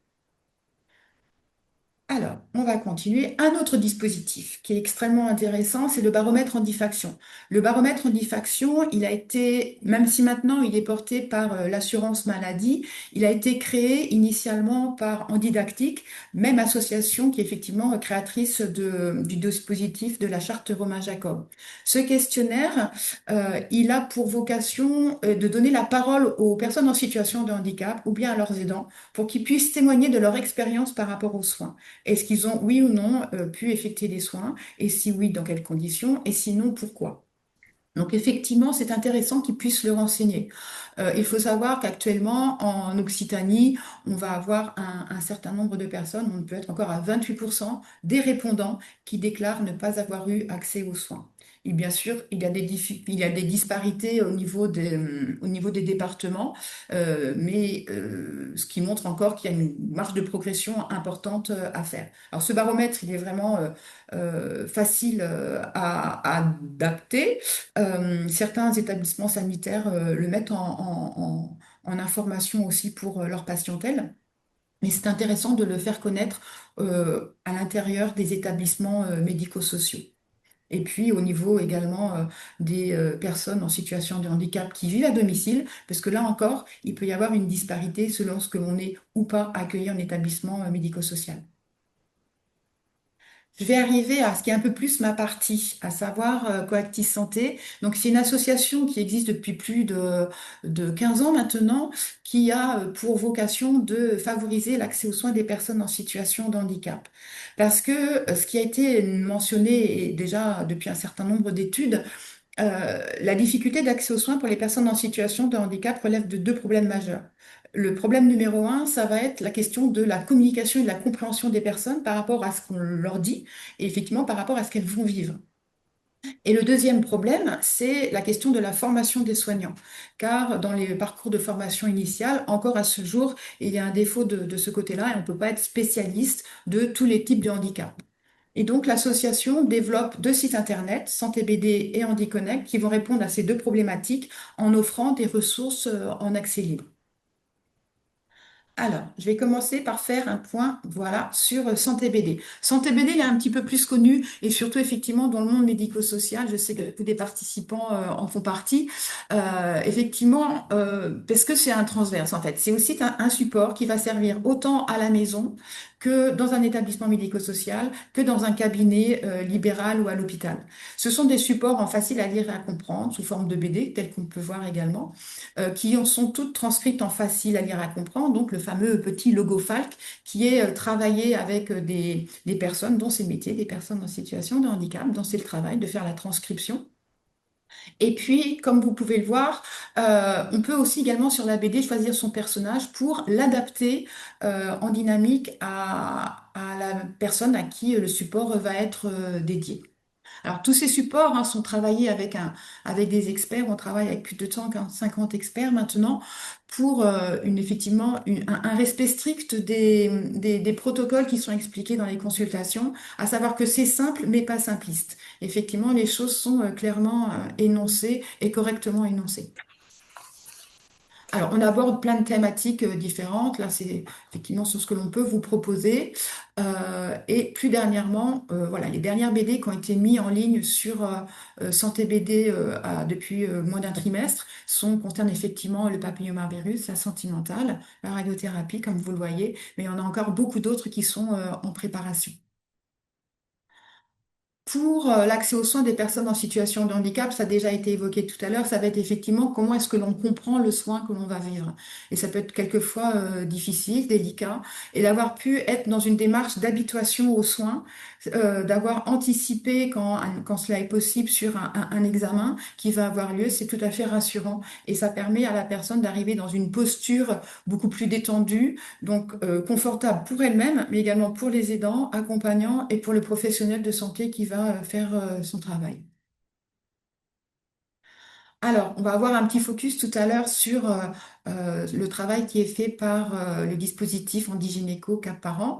Alors, on va continuer. Un autre dispositif qui est extrêmement intéressant, c'est le baromètre handifaction. Le baromètre handifaction, il a été, même si maintenant il est porté par l'assurance maladie, il a été créé initialement par Handidactique, même association qui est effectivement créatrice du dispositif de la charte Romain-Jacob. Ce questionnaire, il a pour vocation de donner la parole aux personnes en situation de handicap ou bien à leurs aidants pour qu'ils puissent témoigner de leur expérience par rapport aux soins. Est-ce qu'ils ont, oui ou non, pu effectuer des soins? Et si oui, dans quelles conditions? Et sinon, pourquoi? Donc effectivement, c'est intéressant qu'ils puissent le renseigner. Il faut savoir qu'actuellement, en Occitanie, on va avoir un certain nombre de personnes, on peut être encore à 28% des répondants qui déclarent ne pas avoir eu accès aux soins. Et bien sûr, il y a des disparités au niveau des départements, mais ce qui montre encore qu'il y a une marge de progression importante à faire. Alors ce baromètre, il est vraiment facile à adapter. Certains établissements sanitaires le mettent en information aussi pour leur patientèle. Mais c'est intéressant de le faire connaître à l'intérieur des établissements médico-sociaux. Et puis au niveau également des personnes en situation de handicap qui vivent à domicile, parce que là encore, il peut y avoir une disparité selon ce que l'on est ou pas accueilli en établissement médico-social. Je vais arriver à ce qui est un peu plus ma partie, à savoir Coactive Santé. Donc, c'est une association qui existe depuis plus de 15 ans maintenant, qui a pour vocation de favoriser l'accès aux soins des personnes en situation de handicap. Parce que ce qui a été mentionné et déjà depuis un certain nombre d'études, la difficulté d'accès aux soins pour les personnes en situation de handicap relève de deux problèmes majeurs. Le problème numéro un, ça va être la question de la communication et de la compréhension des personnes par rapport à ce qu'on leur dit et effectivement par rapport à ce qu'elles vont vivre. Et le deuxième problème, c'est la question de la formation des soignants. Car dans les parcours de formation initiale, encore à ce jour, il y a un défaut de ce côté-là et on ne peut pas être spécialiste de tous les types de handicap. Et donc, l'association développe deux sites internet, Santé BD et HandiConnect, qui vont répondre à ces deux problématiques en offrant des ressources en accès libre. Alors, je vais commencer par faire un point, voilà, sur Santé BD. Santé BD, il est un petit peu plus connu et surtout effectivement dans le monde médico-social. Je sais que tous les participants en font partie. Effectivement, parce que c'est un transverse en fait. C'est aussi un support qui va servir autant à la maison que dans un établissement médico-social, que dans un cabinet libéral ou à l'hôpital. Ce sont des supports en facile à lire et à comprendre sous forme de BD, tels qu'on peut voir également qui en sont toutes transcrites en facile à lire et à comprendre, donc le fameux petit logo Falc qui est travaillé avec des personnes dont c'est le métier, des personnes en situation de handicap, dont c'est le travail de faire la transcription. Et puis, comme vous pouvez le voir, on peut aussi également sur la BD choisir son personnage pour l'adapter en dynamique à la personne à qui le support va être dédié. Alors, tous ces supports sont travaillés avec des experts. On travaille avec plus de 150 experts maintenant pour effectivement un respect strict des protocoles qui sont expliqués dans les consultations, à savoir que c'est simple mais pas simpliste. Effectivement, les choses sont clairement énoncées et correctement énoncées. Alors, on aborde plein de thématiques différentes. Là, c'est effectivement sur ce que l'on peut vous proposer. Et plus dernièrement, voilà, les dernières BD qui ont été mises en ligne sur Santé BD depuis moins d'un trimestre concernent effectivement le papillomavirus, la sentimentale, la radiothérapie, comme vous le voyez, mais il y en a encore beaucoup d'autres qui sont en préparation. Pour l'accès aux soins des personnes en situation de handicap, ça a déjà été évoqué tout à l'heure, ça va être effectivement comment est-ce que l'on comprend le soin que l'on va vivre. Et ça peut être quelquefois difficile, délicat, et d'avoir pu être dans une démarche d'habituation aux soins, d'avoir anticipé quand cela est possible sur un examen qui va avoir lieu, c'est tout à fait rassurant. Et ça permet à la personne d'arriver dans une posture beaucoup plus détendue, donc confortable pour elle-même, mais également pour les aidants, accompagnants et pour le professionnel de santé qui va faire son travail. Alors, on va avoir un petit focus tout à l'heure sur le travail qui est fait par le dispositif Handigynéco Cap Parents.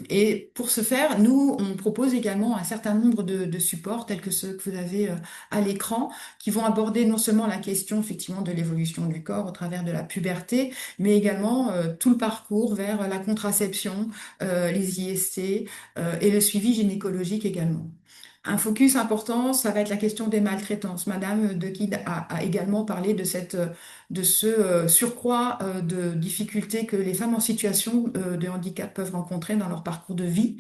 Et pour ce faire, nous, on propose également un certain nombre de supports tels que ceux que vous avez à l'écran, qui vont aborder non seulement la question effectivement de l'évolution du corps au travers de la puberté, mais également tout le parcours vers la contraception, les IST et le suivi gynécologique également. Un focus important, ça va être la question des maltraitances. Madame De Guide a également parlé de ce surcroît de difficultés que les femmes en situation de handicap peuvent rencontrer dans leur parcours de vie,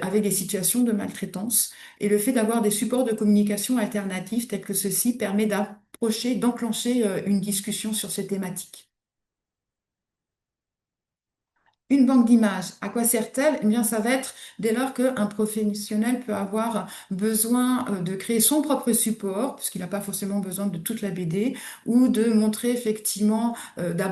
avec des situations de maltraitance. Et le fait d'avoir des supports de communication alternatifs tels que ceci permet d'enclencher une discussion sur ces thématiques. Une banque d'images, à quoi sert-elle? Eh bien, ça va être dès lors qu'un professionnel peut avoir besoin de créer son propre support, puisqu'il n'a pas forcément besoin de toute la BD, ou de montrer effectivement, de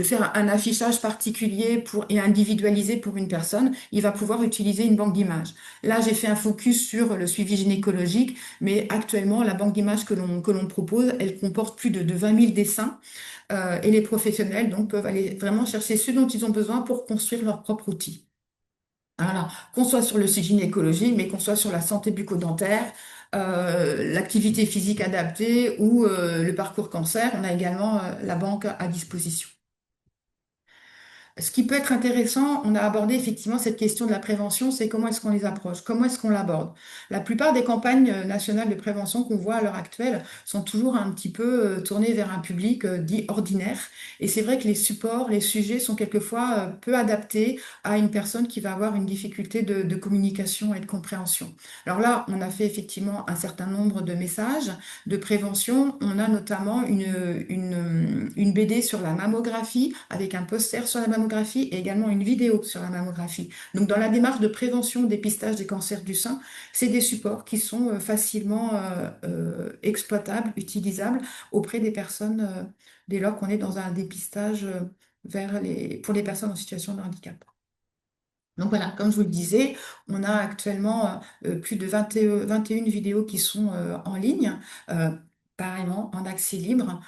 faire un affichage particulier et individualisé pour une personne, il va pouvoir utiliser une banque d'images. Là, j'ai fait un focus sur le suivi gynécologique, mais actuellement, la banque d'images que l'on propose, elle comporte plus de 20 000 dessins et les professionnels donc peuvent aller vraiment chercher ce dont ils ont besoin pour construire leur propre outil. Alors, qu'on soit sur le gynécologie, mais qu'on soit sur la santé bucco-dentaire, l'activité physique adaptée ou le parcours cancer, on a également la banque à disposition. Ce qui peut être intéressant, on a abordé effectivement cette question de la prévention, c'est comment est-ce qu'on les approche, comment est-ce qu'on l'aborde. La plupart des campagnes nationales de prévention qu'on voit à l'heure actuelle sont toujours un petit peu tournées vers un public dit ordinaire. Et c'est vrai que les supports, les sujets sont quelquefois peu adaptés à une personne qui va avoir une difficulté de communication et de compréhension. Alors là, on a fait effectivement un certain nombre de messages de prévention. On a notamment une BD sur la mammographie avec un poster sur la mammographie et également une vidéo sur la mammographie. Donc, dans la démarche de prévention, dépistage des cancers du sein, c'est des supports qui sont facilement exploitables, utilisables auprès des personnes dès lors qu'on est dans un dépistage pour les personnes en situation de handicap. Donc voilà, comme je vous le disais, on a actuellement plus de 21 vidéos qui sont en ligne, euh, pareillement en accès libre,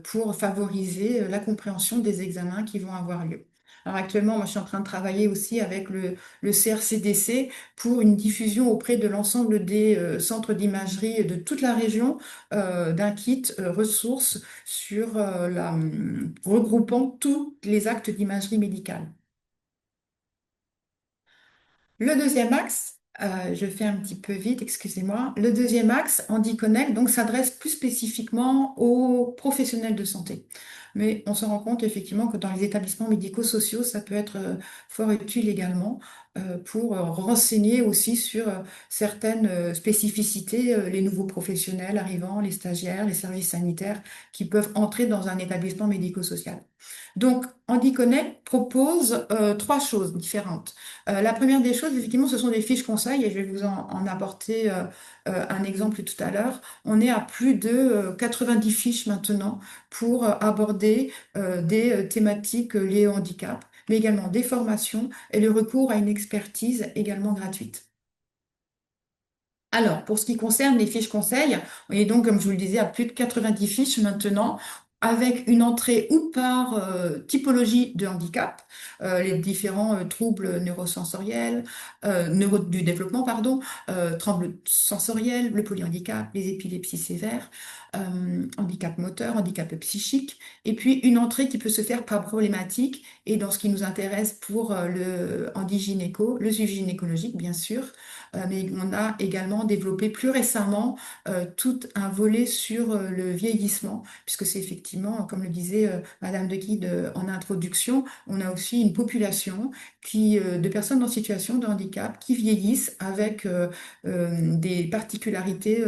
pour favoriser la compréhension des examens qui vont avoir lieu. Alors actuellement, moi je suis en train de travailler aussi avec le CRCDC pour une diffusion auprès de l'ensemble des centres d'imagerie de toute la région d'un kit ressources sur regroupant tous les actes d'imagerie médicale. Le deuxième axe, je fais un petit peu vite, excusez-moi. Le deuxième axe, HandiConnect, donc s'adresse plus spécifiquement aux professionnels de santé. Mais on se rend compte effectivement que dans les établissements médico-sociaux, ça peut être fort utile également pour renseigner aussi sur certaines spécificités, les nouveaux professionnels arrivant, les stagiaires, les services sanitaires qui peuvent entrer dans un établissement médico-social. Donc, HandiConnect propose trois choses différentes. La première des choses, effectivement, ce sont des fiches conseils et je vais vous en apporter un exemple tout à l'heure. On est à plus de 90 fiches maintenant pour aborder des thématiques liées au handicap, mais également des formations et le recours à une expertise également gratuite. Alors, pour ce qui concerne les fiches conseils, on est donc, comme je vous le disais, à plus de 90 fiches maintenant, avec une entrée ou par typologie de handicap, les différents troubles neurosensoriels, du développement, pardon, troubles sensoriels, le polyhandicap, les épilepsies sévères, handicap moteur, handicap psychique, et puis une entrée qui peut se faire par problématique, et dans ce qui nous intéresse pour le handigynéco, le suivi gynécologique, bien sûr, mais on a également développé plus récemment tout un volet sur le vieillissement, puisque c'est effectivement, comme le disait Madame de Guide en introduction, on a aussi une population de personnes en situation de handicap qui vieillissent avec des particularités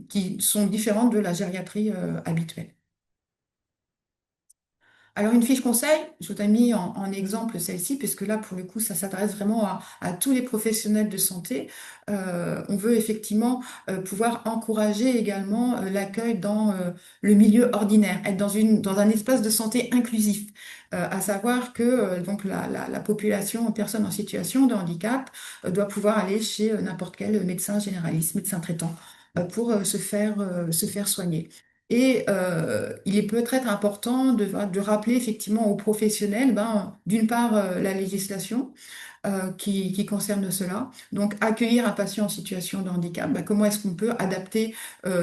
qui sont différentes de la gériatrie habituelle. Alors, une fiche conseil, je vous ai mis en exemple celle-ci, puisque là, pour le coup, ça s'adresse vraiment à tous les professionnels de santé. On veut effectivement pouvoir encourager également l'accueil dans le milieu ordinaire, être dans un espace de santé inclusif. À savoir que donc la population, personnes en situation de handicap, doit pouvoir aller chez n'importe quel médecin généraliste, médecin traitant, pour se faire soigner. Et il est peut-être important de rappeler effectivement aux professionnels, ben, d'une part, la législation qui concerne cela. Donc, accueillir un patient en situation de handicap, ben, comment est-ce qu'on peut adapter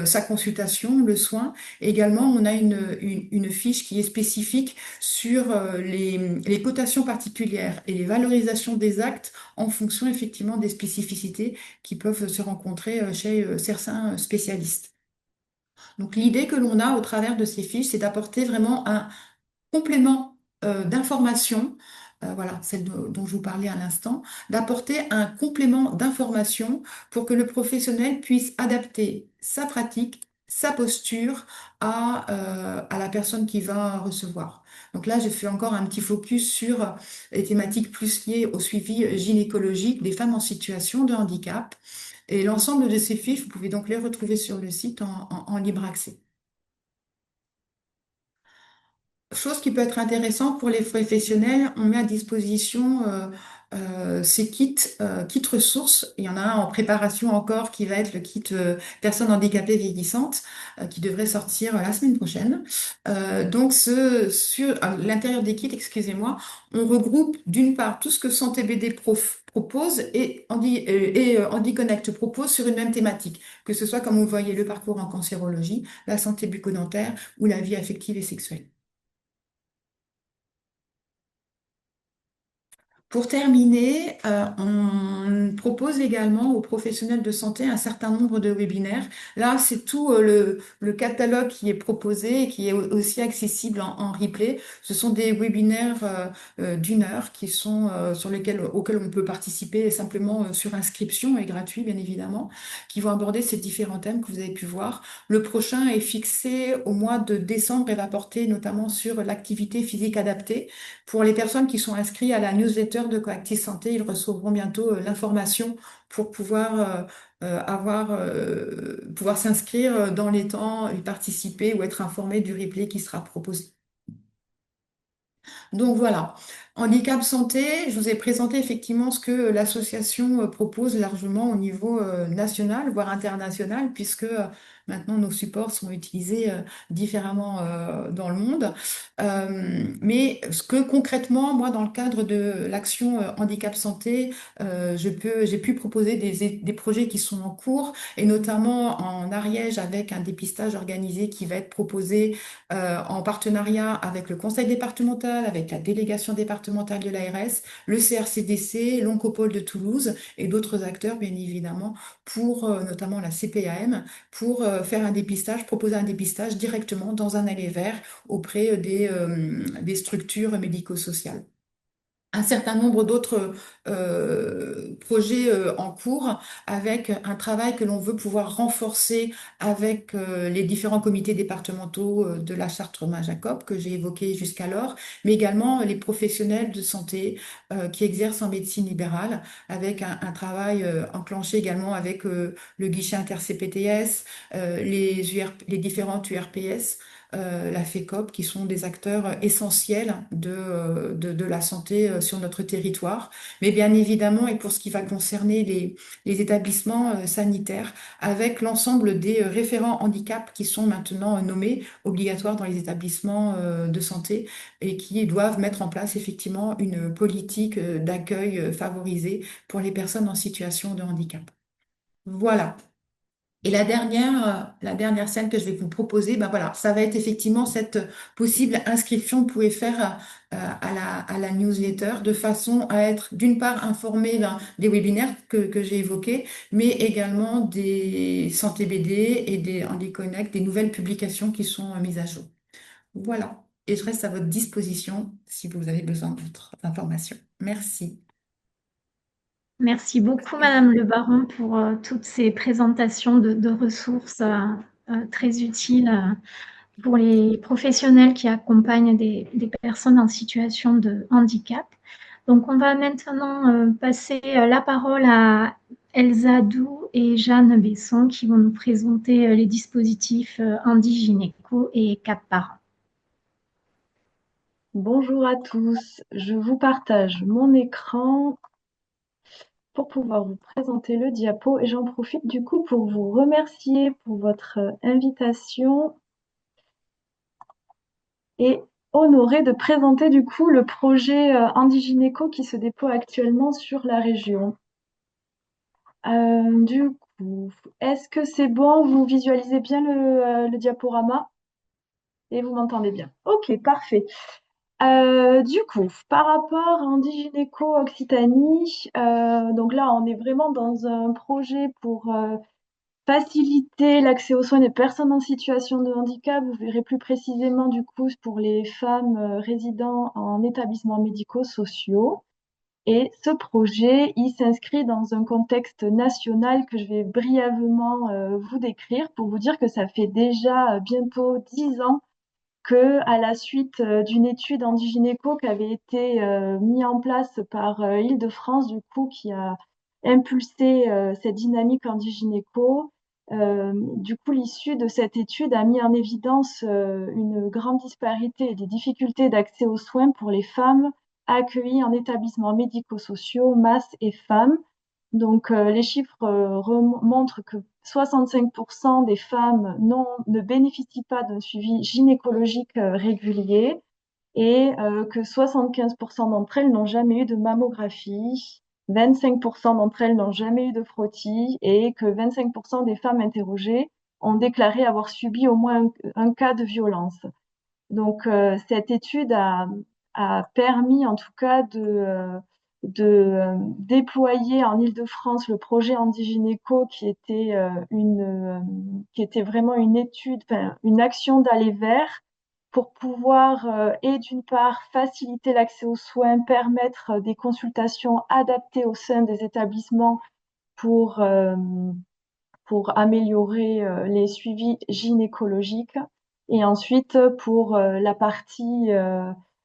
sa consultation, le soin. Et également, on a une fiche qui est spécifique sur les cotations particulières et les valorisations des actes en fonction effectivement des spécificités qui peuvent se rencontrer chez certains spécialistes. Donc l'idée que l'on a au travers de ces fiches, c'est d'apporter vraiment un complément d'information, voilà, celle dont je vous parlais à l'instant, d'apporter un complément d'information pour que le professionnel puisse adapter sa pratique, sa posture à la personne qui va recevoir. Donc là, j'ai fait encore un petit focus sur les thématiques plus liées au suivi gynécologique des femmes en situation de handicap. Et l'ensemble de ces fiches, vous pouvez donc les retrouver sur le site en libre accès. Chose qui peut être intéressante pour les professionnels, on met à disposition ces kits ressources. Il y en a un en préparation encore qui va être le kit personnes handicapées vieillissantes qui devrait sortir la semaine prochaine. Donc sur à l'intérieur des kits, excusez-moi, on regroupe d'une part tout ce que Santé BD propose et HandiConnect propose sur une même thématique, que ce soit comme vous voyez le parcours en cancérologie, la santé bucco-dentaire ou la vie affective et sexuelle. Pour terminer, on propose également aux professionnels de santé un certain nombre de webinaires. Là, c'est tout le catalogue qui est proposé et qui est aussi accessible en replay. Ce sont des webinaires d'une heure auxquels on peut participer simplement sur inscription et gratuit, bien évidemment, qui vont aborder ces différents thèmes que vous avez pu voir. Le prochain est fixé au mois de décembre et va porter notamment sur l'activité physique adaptée. Pour les personnes qui sont inscrites à la newsletter de Coactive Santé, ils recevront bientôt l'information pour pouvoir s'inscrire dans les temps, y participer ou être informés du replay qui sera proposé. Donc voilà, handicap santé, je vous ai présenté effectivement ce que l'association propose largement au niveau national, voire international, puisque maintenant nos supports sont utilisés différemment dans le monde. Mais ce que concrètement, moi, dans le cadre de l'action handicap santé, j'ai pu proposer des projets qui sont en cours, et notamment en Ariège avec un dépistage organisé qui va être proposé en partenariat avec le conseil départemental, avec la délégation départementale de l'ARS, le CRCDC, l'Oncopole de Toulouse et d'autres acteurs, bien évidemment, pour notamment la CPAM, pour faire un dépistage, proposer un dépistage directement dans un aller vert auprès des structures médico-sociales. Un certain nombre d'autres projets en cours avec un travail que l'on veut pouvoir renforcer avec les différents comités départementaux de la Chartres-Rhumain-Jacob que j'ai évoqué jusqu'alors, mais également les professionnels de santé qui exercent en médecine libérale avec un travail enclenché également avec le guichet inter-CPTS, les différentes URPS, la FECOP, qui sont des acteurs essentiels de la santé sur notre territoire. Mais bien évidemment, et pour ce qui va concerner les établissements sanitaires, avec l'ensemble des référents handicap qui sont maintenant nommés obligatoires dans les établissements de santé et qui doivent mettre en place effectivement une politique d'accueil favorisée pour les personnes en situation de handicap. Voilà. Et la dernière scène que je vais vous proposer, ben voilà, ça va être effectivement cette possible inscription que vous pouvez faire à la newsletter de façon à être d'une part informé des webinaires que j'ai évoqués, mais également des santé BD et des Handy Connect, des nouvelles publications qui sont mises à jour. Voilà. Et je reste à votre disposition si vous avez besoin d'autres informations. Merci. Merci beaucoup, Madame Le Baron, pour toutes ces présentations de ressources très utiles pour les professionnels qui accompagnent des personnes en situation de handicap. Donc, on va maintenant passer la parole à Elsa Doux et Jeanne Besson qui vont nous présenter les dispositifs Handigynéco et Cap Parents. Bonjour à tous, je vous partage mon écran pour pouvoir vous présenter le diapo et j'en profite du coup pour vous remercier pour votre invitation et honorée de présenter du coup le projet Handigynéco qui se déploie actuellement sur la région. Du coup, est-ce que c'est bon? Vous visualisez bien le diaporama et vous m'entendez bien? Ok, parfait. Du coup, par rapport à Handigynéco Occitanie, donc là, on est vraiment dans un projet pour faciliter l'accès aux soins des personnes en situation de handicap. Vous verrez plus précisément, du coup, pour les femmes résidant en établissements médico-sociaux. Et ce projet, il s'inscrit dans un contexte national que je vais brièvement vous décrire pour vous dire que ça fait déjà bientôt 10 ans que, à la suite d'une étude Handigynéco qui avait été mise en place par Île-de-France, du coup, qui a impulsé cette dynamique Handigynéco. Du coup, l'issue de cette étude a mis en évidence une grande disparité et des difficultés d'accès aux soins pour les femmes accueillies en établissements médico-sociaux, masses et femmes. Donc, les chiffres montrent que 65% des femmes ne bénéficient pas d'un suivi gynécologique régulier et que 75% d'entre elles n'ont jamais eu de mammographie, 25% d'entre elles n'ont jamais eu de frottis et que 25% des femmes interrogées ont déclaré avoir subi au moins un cas de violence. Donc, cette étude a permis en tout cas de déployer en Île-de-France le projet Handigynéco qui était vraiment une étude, enfin, une action d'aller vers pour pouvoir et d'une part faciliter l'accès aux soins, permettre des consultations adaptées au sein des établissements pour, euh, pour améliorer les suivis gynécologiques. Et ensuite, pour la partie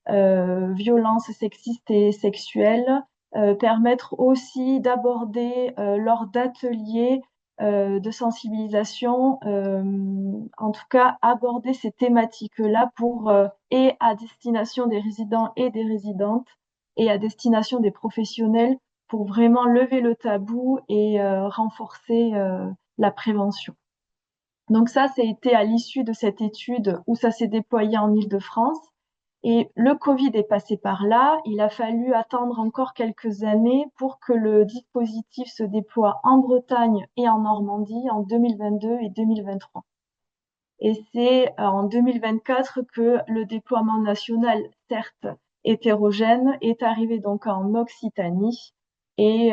violences sexistes et sexuelles, permettre aussi d'aborder lors d'ateliers de sensibilisation, en tout cas aborder ces thématiques-là et à destination des résidents et des résidentes et à destination des professionnels pour vraiment lever le tabou et renforcer la prévention. Donc ça été à l'issue de cette étude où ça s'est déployé en Île-de-France. Et le Covid est passé par là. Il a fallu attendre encore quelques années pour que le dispositif se déploie en Bretagne et en Normandie en 2022 et 2023. Et c'est en 2024 que le déploiement national, certes hétérogène, est arrivé donc en Occitanie. Et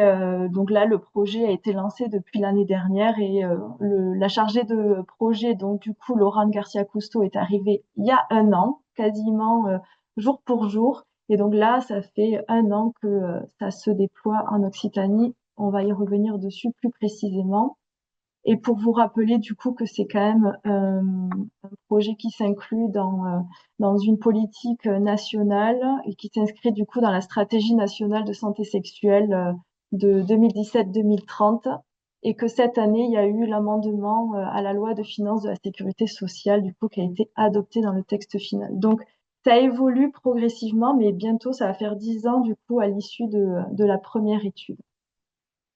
donc là, le projet a été lancé depuis l'année dernière et la chargée de projet, donc du coup, Laurent Garcia Cousteau, est arrivée il y a un an, quasiment jour pour jour. Et donc là, ça fait un an que ça se déploie en Occitanie. On va y revenir dessus plus précisément. Et pour vous rappeler du coup que c'est quand même un projet qui s'inclut dans une politique nationale et qui s'inscrit du coup dans la stratégie nationale de santé sexuelle de 2017-2030 et que cette année il y a eu l'amendement à la loi de finances de la sécurité sociale du coup qui a été adopté dans le texte final. Donc ça évolue progressivement, mais bientôt ça va faire 10 ans du coup à l'issue de la première étude.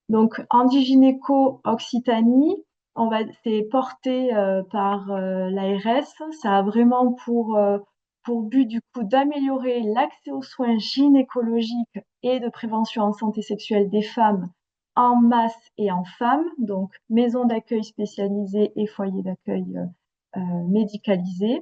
Donc, Handigynéco Occitanie, c'est porté par l'ARS. Ça a vraiment pour but du coup d'améliorer l'accès aux soins gynécologiques et de prévention en santé sexuelle des femmes en masse et en femmes, donc maison d'accueil spécialisée et foyer d'accueil médicalisé.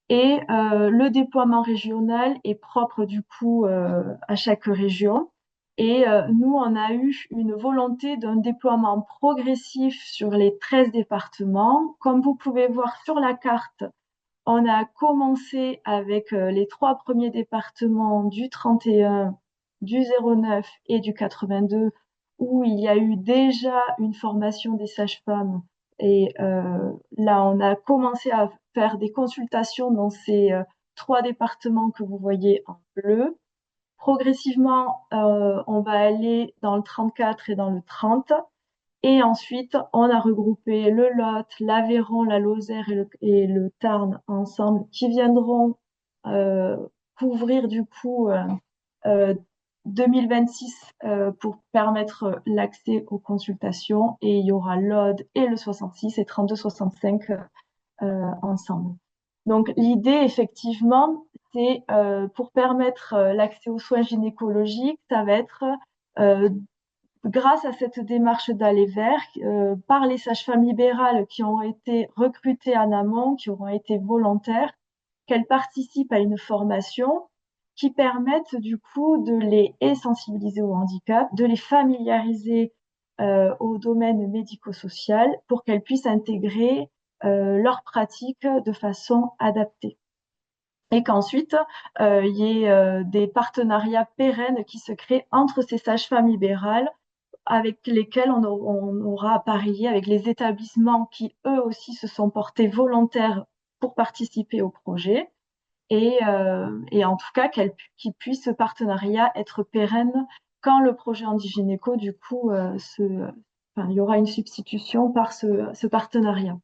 Et le déploiement régional est propre du coup à chaque région. Et nous, on a eu une volonté d'un déploiement progressif sur les 13 départements. Comme vous pouvez voir sur la carte, on a commencé avec les 3 premiers départements du 31, du 09 et du 82, où il y a eu déjà une formation des sages-femmes. Et là, on a commencé à faire des consultations dans ces 3 départements que vous voyez en bleu. Progressivement, on va aller dans le 34 et dans le 30. Et ensuite, on a regroupé le Lot, l'Aveyron, la Lozère et le Tarn ensemble, qui viendront couvrir du coup 2026 pour permettre l'accès aux consultations. Et il y aura l'Aude et le 66 et 32-65 ensemble. Donc l'idée, effectivement, c'est pour permettre l'accès aux soins gynécologiques, ça va être grâce à cette démarche d'aller vers, par les sages-femmes libérales qui ont été recrutées en amont, qui auront été volontaires, qu'elles participent à une formation qui permette du coup de les sensibiliser au handicap, de les familiariser au domaine médico-social pour qu'elles puissent intégrer leurs pratiques de façon adaptée. Et qu'ensuite, il y ait des partenariats pérennes qui se créent entre ces sages-femmes libérales avec lesquels on aura à parier avec les établissements qui, eux aussi, se sont portés volontaires pour participer au projet. Et en tout cas, qu'il puisse ce partenariat être pérenne quand le projet Handigynéco, du coup, il y aura une substitution par ce partenariat.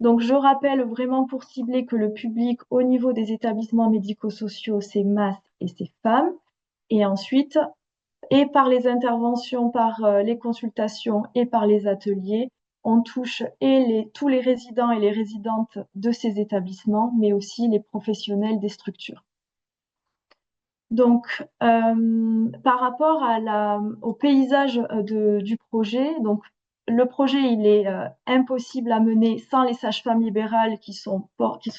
Donc, je rappelle vraiment pour cibler que le public au niveau des établissements médico-sociaux, c'est MAS et c'est femmes. Et ensuite, et par les interventions, par les consultations et par les ateliers, on touche tous les résidents et les résidentes de ces établissements, mais aussi les professionnels des structures. Donc, par rapport au paysage du projet, donc le projet il est impossible à mener sans les sages-femmes libérales qui sont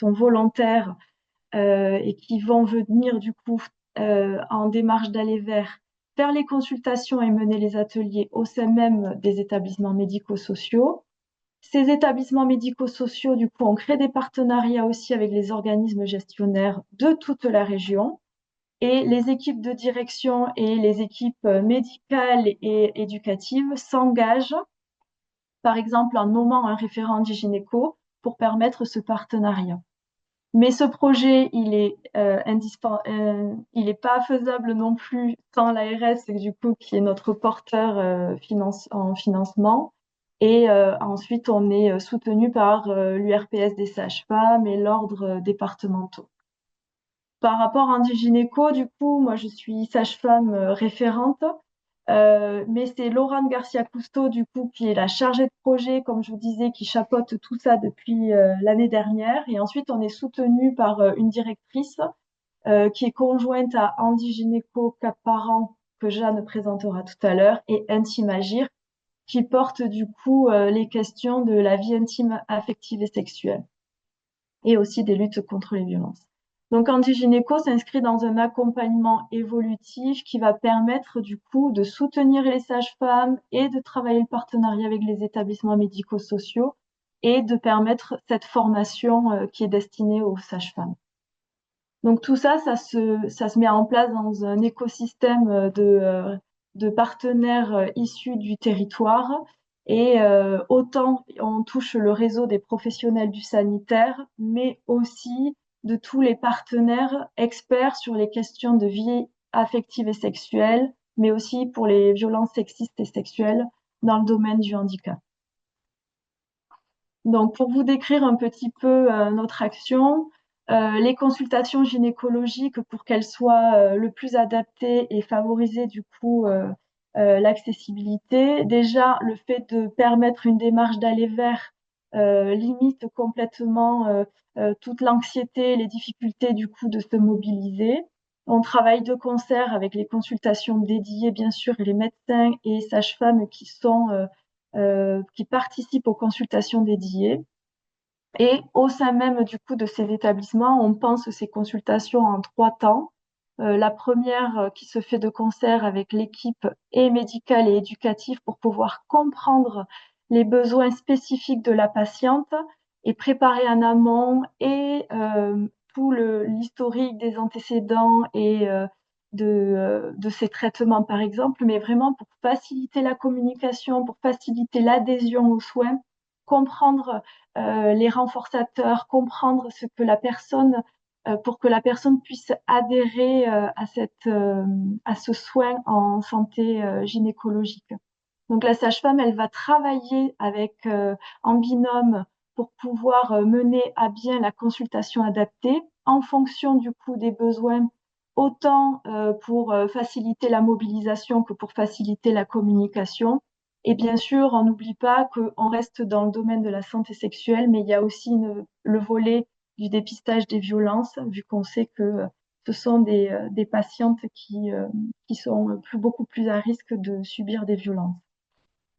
volontaires et qui vont venir du coup en démarche d'aller vers faire les consultations et mener les ateliers au sein même des établissements médico-sociaux. Ces établissements médico-sociaux, du coup, ont créé des partenariats aussi avec les organismes gestionnaires de toute la région. Et les équipes de direction et les équipes médicales et éducatives s'engagent, par exemple, en nommant un référent gynéco pour permettre ce partenariat. Mais ce projet, il est pas faisable non plus sans l'ARS, du coup, qui est notre porteur en financement. Et ensuite, on est soutenu par l'URPS des sages-femmes et l'ordre départementaux. Par rapport à Indigynéco, du coup, moi, je suis sage-femme référente, mais c'est Laurent Garcia Cousteau, du coup, qui est la chargée de projet, comme je vous disais, qui chapeaute tout ça depuis l'année dernière. Et ensuite, on est soutenu par une directrice qui est conjointe à Indigynéco Cap Parent, que Jeanne présentera tout à l'heure, et Intimagir, qui porte du coup les questions de la vie intime, affective et sexuelle, et aussi des luttes contre les violences. Donc Indigynéco s'inscrit dans un accompagnement évolutif qui va permettre du coup de soutenir les sages-femmes et de travailler le partenariat avec les établissements médico-sociaux et de permettre cette formation qui est destinée aux sages-femmes. Donc tout ça, ça se met en place dans un écosystème de partenaires issus du territoire. Et autant on touche le réseau des professionnels du sanitaire, mais aussi de tous les partenaires experts sur les questions de vie affective et sexuelle, mais aussi pour les violences sexistes et sexuelles dans le domaine du handicap. Donc, pour vous décrire un petit peu notre action, les consultations gynécologiques, pour qu'elles soient le plus adaptées et favoriser du coup l'accessibilité. Déjà, le fait de permettre une démarche d'aller vers limite complètement toute l'anxiété, les difficultés du coup de se mobiliser. On travaille de concert avec les consultations dédiées, bien sûr, et les médecins et sages-femmes qui participent aux consultations dédiées. Et au sein même du coup de ces établissements, on pense ces consultations en 3 temps. La première qui se fait de concert avec l'équipe et médicale et éducative pour pouvoir comprendre les besoins spécifiques de la patiente et préparer en amont et tout l'historique des antécédents et de ces traitements par exemple, mais vraiment pour faciliter la communication, pour faciliter l'adhésion aux soins, comprendre les renforçateurs, comprendre ce que la personne, pour que la personne puisse adhérer à ce soin en santé gynécologique. Donc la sage-femme, elle va travailler en binôme pour pouvoir mener à bien la consultation adaptée en fonction du coup des besoins, autant pour faciliter la mobilisation que pour faciliter la communication. Et bien sûr, on n'oublie pas qu'on reste dans le domaine de la santé sexuelle, mais il y a aussi le volet du dépistage des violences, vu qu'on sait que ce sont des patientes qui sont beaucoup plus à risque de subir des violences.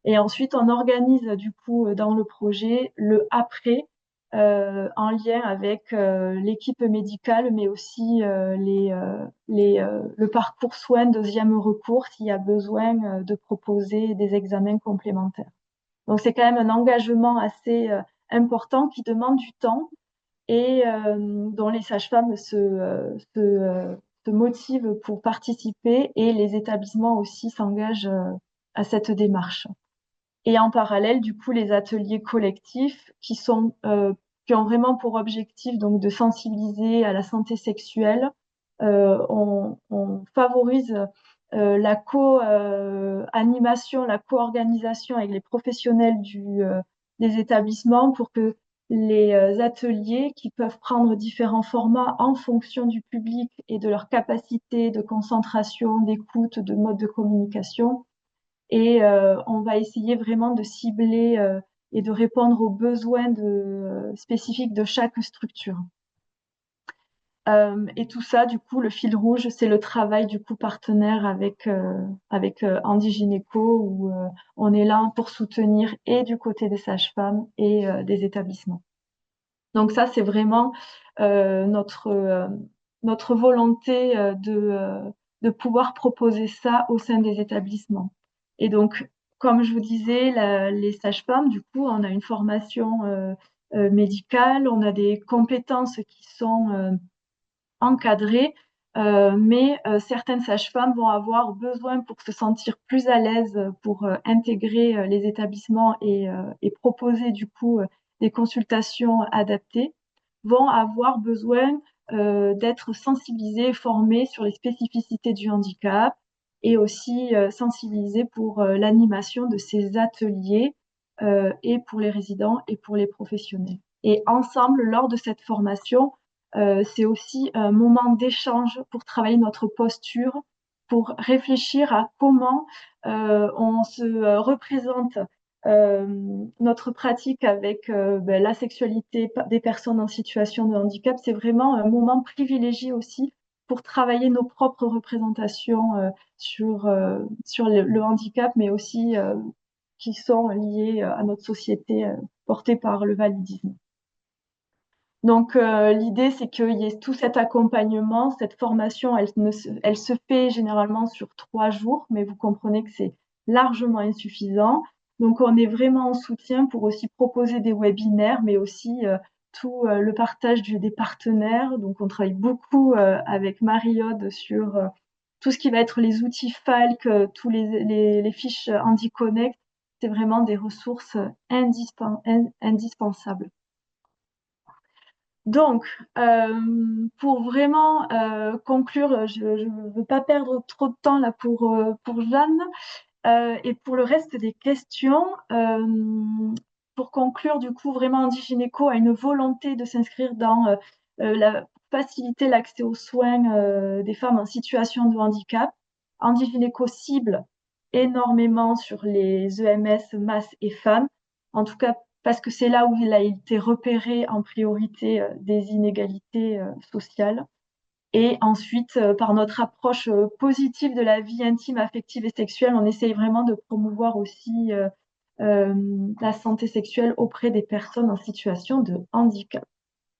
Et ensuite, on organise du coup dans le projet le après en lien avec l'équipe médicale, mais aussi le parcours soins deuxième recours s'il y a besoin de proposer des examens complémentaires. Donc c'est quand même un engagement assez important qui demande du temps et dont les sages-femmes se motivent pour participer et les établissements aussi s'engagent à cette démarche. Et en parallèle, du coup, les ateliers collectifs qui ont vraiment pour objectif donc de sensibiliser à la santé sexuelle. On favorise la co-animation, la co-organisation avec les professionnels des établissements pour que les ateliers qui peuvent prendre différents formats en fonction du public et de leur capacité de concentration, d'écoute, de mode de communication, et on va essayer vraiment de cibler et de répondre aux besoins spécifiques de chaque structure. Et tout ça, du coup, le fil rouge, c'est le travail du coup partenaire avec Indigynéco, où on est là pour soutenir et du côté des sages-femmes et des établissements. Donc ça, c'est vraiment notre volonté de pouvoir proposer ça au sein des établissements. Et donc, comme je vous disais, les sages-femmes, du coup, on a une formation médicale, on a des compétences qui sont encadrées, mais certaines sages-femmes vont avoir besoin pour se sentir plus à l'aise pour intégrer les établissements et proposer du coup des consultations adaptées, vont avoir besoin d'être sensibilisées, formées sur les spécificités du handicap et aussi sensibilisées pour l'animation de ces ateliers et pour les résidents et pour les professionnels. Et ensemble, lors de cette formation, c'est aussi un moment d'échange pour travailler notre posture, pour réfléchir à comment on se représente notre pratique avec la sexualité des personnes en situation de handicap. C'est vraiment un moment privilégié aussi pour travailler nos propres représentations sur le handicap, mais aussi qui sont liées à notre société portée par le validisme. Donc l'idée, c'est qu'il y ait tout cet accompagnement, cette formation, elle se fait généralement sur 3 jours, mais vous comprenez que c'est largement insuffisant. Donc on est vraiment en soutien pour aussi proposer des webinaires, mais aussi tout le partage des partenaires. Donc on travaille beaucoup avec Marie-Aude sur tout ce qui va être les outils Falc, tous les fiches HandiConnect. C'est vraiment des ressources indispensables. Donc, pour vraiment conclure, je ne veux pas perdre trop de temps là pour Jeanne. Et pour le reste des questions, pour conclure, du coup, vraiment Handigynéco a une volonté de s'inscrire dans faciliter l'accès aux soins des femmes en situation de handicap. Handigynéco cible énormément sur les EMS, MAS et femmes. En tout cas, parce que c'est là où il a été repéré en priorité des inégalités sociales. Et ensuite, par notre approche positive de la vie intime, affective et sexuelle, on essaye vraiment de promouvoir aussi la santé sexuelle auprès des personnes en situation de handicap.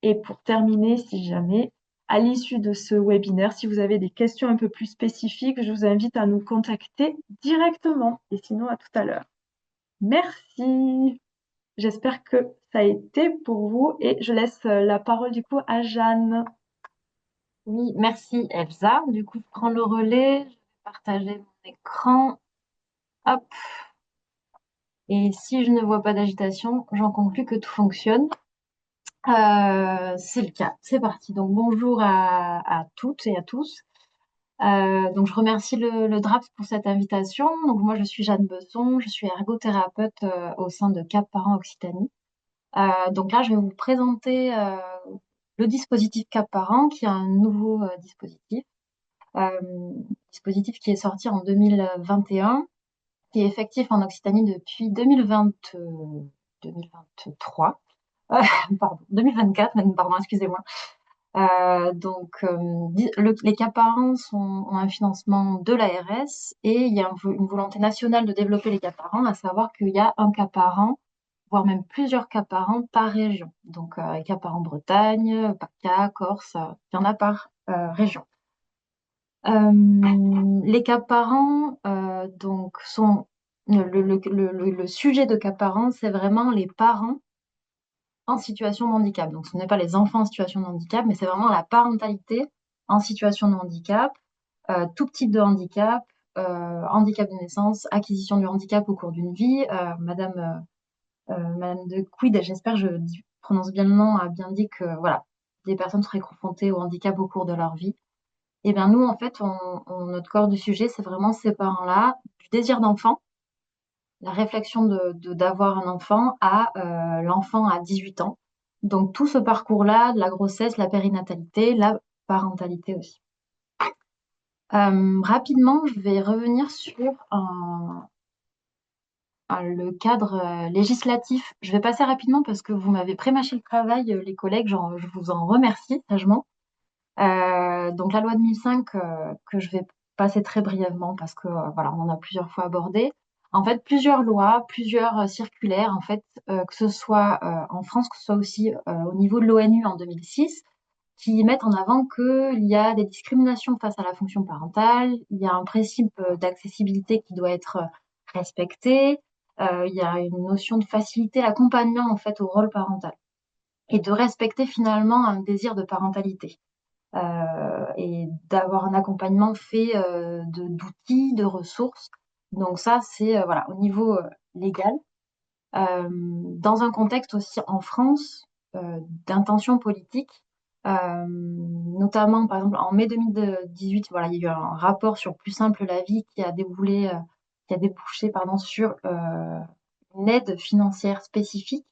Et pour terminer, si jamais, à l'issue de ce webinaire, si vous avez des questions un peu plus spécifiques, je vous invite à nous contacter directement. Et sinon, à tout à l'heure. Merci. J'espère que ça a été pour vous et je laisse la parole du coup à Jeanne. Oui, merci Elsa. Du coup, je prends le relais. Je vais partager mon écran. Hop. Et si je ne vois pas d'agitation, j'en conclus que tout fonctionne. C'est le cas. C'est parti. Donc, bonjour à toutes et à tous. Donc, je remercie le DRAPS pour cette invitation. Donc, moi, je suis Jeanne Besson. Je suis ergothérapeute au sein de Cap Parents Occitanie. Donc là, je vais vous présenter le dispositif Cap Parents, qui est un nouveau dispositif. Dispositif qui est sorti en 2021, qui est effectif en Occitanie depuis 2023. Pardon, 2024, pardon, excusez-moi. Donc, les Cap Parents ont un financement de l'ARS et il y a une volonté nationale de développer les Cap Parents, à savoir qu'il y a un Cap Parent, voire même plusieurs Cap Parents par région. Donc, Cap Parents Bretagne, PACA, Corse, il y en a par région. Les Cap Parents, donc, sont le sujet de Cap Parents, c'est vraiment les parents en situation de handicap. Donc, ce n'est pas les enfants en situation de handicap, mais c'est vraiment la parentalité en situation de handicap, tout type de handicap, handicap de naissance, acquisition du handicap au cours d'une vie. Madame de Quid, j'espère que je prononce bien le nom, a bien dit que voilà, des personnes seraient confrontées au handicap au cours de leur vie. Et bien nous, en fait, notre corps du sujet, c'est vraiment ces parents-là, du désir d'enfant, la réflexion d'avoir un enfant à l'enfant à 18 ans. Donc tout ce parcours-là, de la grossesse, la périnatalité, la parentalité aussi. Rapidement, je vais revenir sur le cadre législatif. Je vais passer rapidement parce que vous m'avez prémâché le travail, les collègues, je vous en remercie sagement. Donc la loi de 2005 que je vais passer très brièvement parce que voilà, on en a plusieurs fois abordé. En fait, plusieurs lois, plusieurs circulaires, en fait, que ce soit en France, que ce soit aussi au niveau de l'ONU en 2006, qui mettent en avant qu'il y a des discriminations face à la fonction parentale, il y a un principe d'accessibilité qui doit être respecté, il y a une notion de faciliter l'accompagnement en fait au rôle parental et de respecter finalement un désir de parentalité. Et d'avoir un accompagnement fait d'outils, de ressources. Donc ça, c'est voilà, au niveau légal. Dans un contexte aussi en France d'intention politique, notamment par exemple en mai 2018, voilà, il y a eu un rapport sur Plus simple la vie qui a débouché sur une aide financière spécifique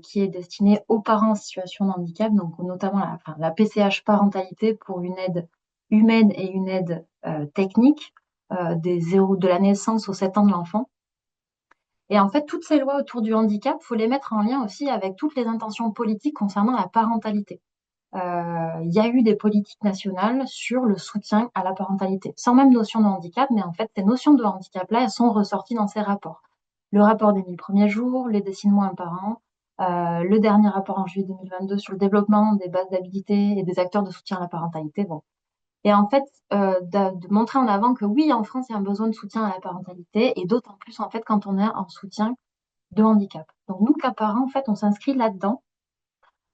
qui est destinée aux parents en situation de handicap, donc notamment la PCH parentalité pour une aide humaine et une aide technique de la naissance aux 7 ans de l'enfant. Et en fait, toutes ces lois autour du handicap, il faut les mettre en lien aussi avec toutes les intentions politiques concernant la parentalité. Il y a eu des politiques nationales sur le soutien à la parentalité, sans même notion de handicap, mais en fait, ces notions de handicap-là, elles sont ressorties dans ces rapports. Le rapport des 1000 premiers jours, les déciles moins par an, le dernier rapport en juillet 2022 sur le développement des bases d'habilité et des acteurs de soutien à la parentalité. Bon. Et en fait, de montrer en avant que oui, en France, il y a un besoin de soutien à la parentalité, et d'autant plus en fait quand on est en soutien de handicap. Donc nous, cas parents, en fait, on s'inscrit là-dedans.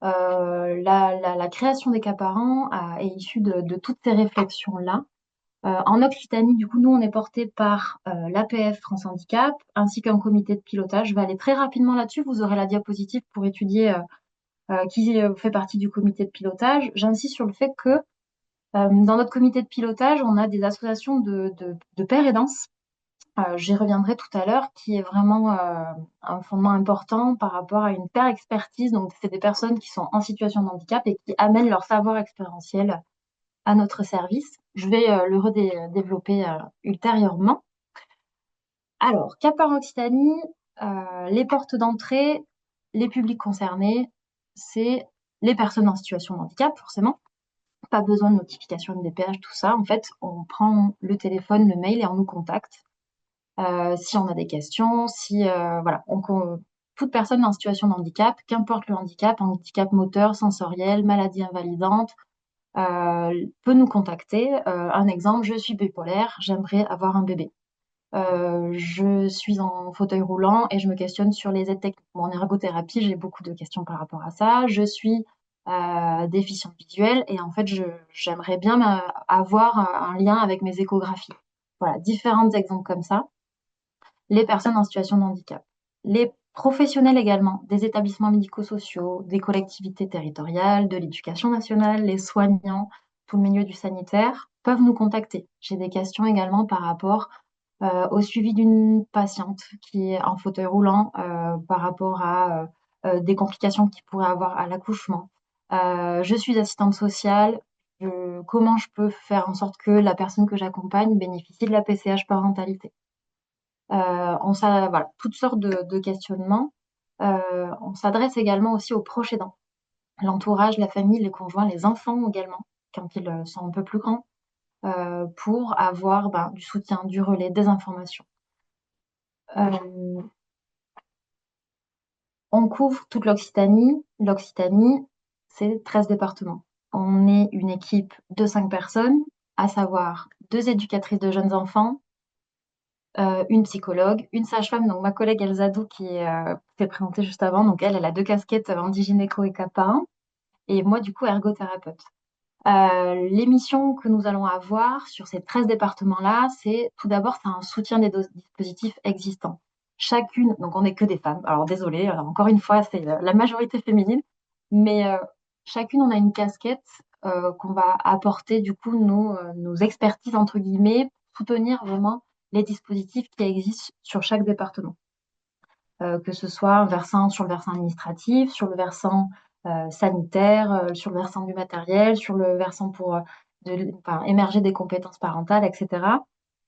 La création des cas parents est issue de toutes ces réflexions-là. En Occitanie, du coup, nous, on est porté par l'APF France Handicap ainsi qu'un comité de pilotage. Je vais aller très rapidement là-dessus. Vous aurez la diapositive pour étudier qui fait partie du comité de pilotage. J'insiste sur le fait que dans notre comité de pilotage, on a des associations de pères aidants. J'y reviendrai tout à l'heure, qui est vraiment un fondement important par rapport à une paire expertise. Donc, c'est des personnes qui sont en situation de handicap et qui amènent leur savoir expérientiel à notre service. Je vais le redévelopper ultérieurement. Alors, Cap Parents Occitanie, les portes d'entrée, les publics concernés, c'est les personnes en situation de handicap, forcément. Pas besoin de notification MDPH, tout ça. En fait, on prend le téléphone, le mail et on nous contacte. Si on a des questions, voilà, toute personne en situation de handicap, qu'importe le handicap moteur, sensoriel, maladie invalidante, peut nous contacter. Un exemple, je suis bipolaire, j'aimerais avoir un bébé. Je suis en fauteuil roulant et je me questionne sur les aides techniques. Bon, en ergothérapie, j'ai beaucoup de questions par rapport à ça. Je suis déficiente visuelle et en fait, j'aimerais bien avoir un lien avec mes échographies. Voilà, différents exemples comme ça. Les personnes en situation de handicap. Les professionnels également, des établissements médico-sociaux, des collectivités territoriales, de l'éducation nationale, les soignants, tout le milieu du sanitaire, peuvent nous contacter. J'ai des questions également par rapport au suivi d'une patiente qui est en fauteuil roulant par rapport à des complications qu'il pourrait avoir à l'accouchement. Je suis assistante sociale. Comment je peux faire en sorte que la personne que j'accompagne bénéficie de la PCH parentalité? Voilà, toutes sortes de questionnements. On s'adresse également aussi aux proches aidants, l'entourage, la famille, les conjoints, les enfants également, quand ils sont un peu plus grands, pour avoir du soutien, du relais, des informations. On couvre toute l'Occitanie. L'Occitanie, c'est 13 départements. On est une équipe de 5 personnes, à savoir 2 éducatrices de jeunes enfants, une psychologue, une sage-femme, donc ma collègue Elzadou qui s'est présentée juste avant. Donc elle a 2 casquettes, handigynéco et CAPA, et moi du coup ergothérapeute. Les missions que nous allons avoir sur ces 13 départements-là, c'est tout d'abord, c'est un soutien des dispositifs existants. Chacune, donc on n'est que des femmes, alors désolée, encore une fois, c'est la majorité féminine, mais chacune, on a une casquette qu'on va apporter du coup nos expertises, entre guillemets, pour soutenir vraiment les dispositifs qui existent sur chaque département. Que ce soit sur le versant administratif, sur le versant sanitaire, sur le versant du matériel, sur le versant pour émerger des compétences parentales, etc.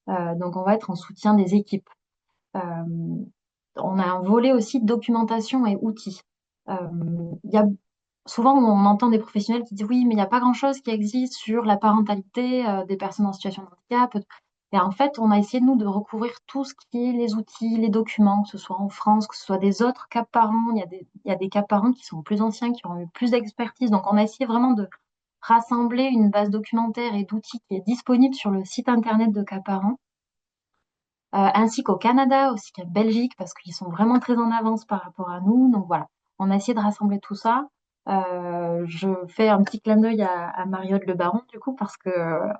Donc, on va être en soutien des équipes. On a un volet aussi de documentation et outils. Souvent, on entend des professionnels qui disent oui, mais il n'y a pas grand-chose qui existe sur la parentalité des personnes en situation de handicap. Et en fait, on a essayé, nous, de recouvrir tout ce qui est les outils, les documents, que ce soit en France, que ce soit des autres cas parents. Il y a des cas parents qui sont plus anciens, qui ont eu plus d'expertise. Donc, on a essayé vraiment de rassembler une base documentaire et d'outils qui est disponible sur le site internet de cas parents, ainsi qu'au Canada, aussi qu'en Belgique, parce qu'ils sont vraiment très en avance par rapport à nous. Donc, voilà, on a essayé de rassembler tout ça. Je fais un petit clin d'œil à Mariotte Le Baron, du coup, parce que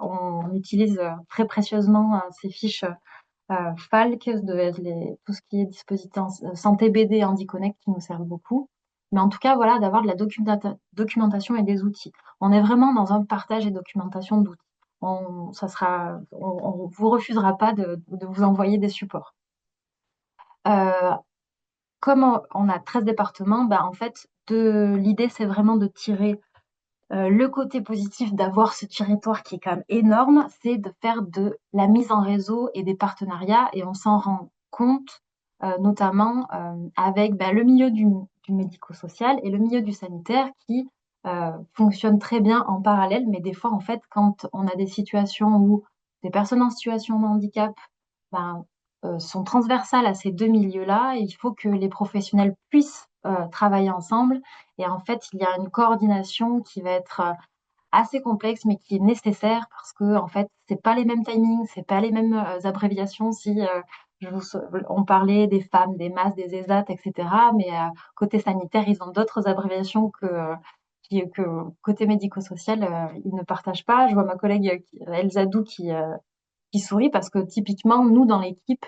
on utilise très précieusement ces fiches Falk, tout ce qui est dispositif santé BD et HandiConnect qui nous servent beaucoup. Mais en tout cas, voilà, d'avoir de la documentation et des outils. On est vraiment dans un partage et documentation d'outils. On vous refusera pas de vous envoyer des supports. comme on a 13 départements, en fait, l'idée, c'est vraiment de tirer le côté positif d'avoir ce territoire qui est quand même énorme, c'est de faire de la mise en réseau et des partenariats, et on s'en rend compte notamment avec le milieu du médico-social et le milieu du sanitaire qui fonctionnent très bien en parallèle, mais des fois, en fait, quand on a des situations où des personnes en situation de handicap ben, sont transversales à ces deux milieux-là, et il faut que les professionnels puissent travailler ensemble. Et en fait, il y a une coordination qui va être assez complexe, mais qui est nécessaire parce que en fait, c'est pas les mêmes timings, c'est pas les mêmes abréviations. Si on parlait des femmes, des masses, des ESAT, etc. Mais côté sanitaire, ils ont d'autres abréviations que côté médico-social, ils ne partagent pas. Je vois ma collègue Elsa Dou qui sourit parce que typiquement, nous, dans l'équipe,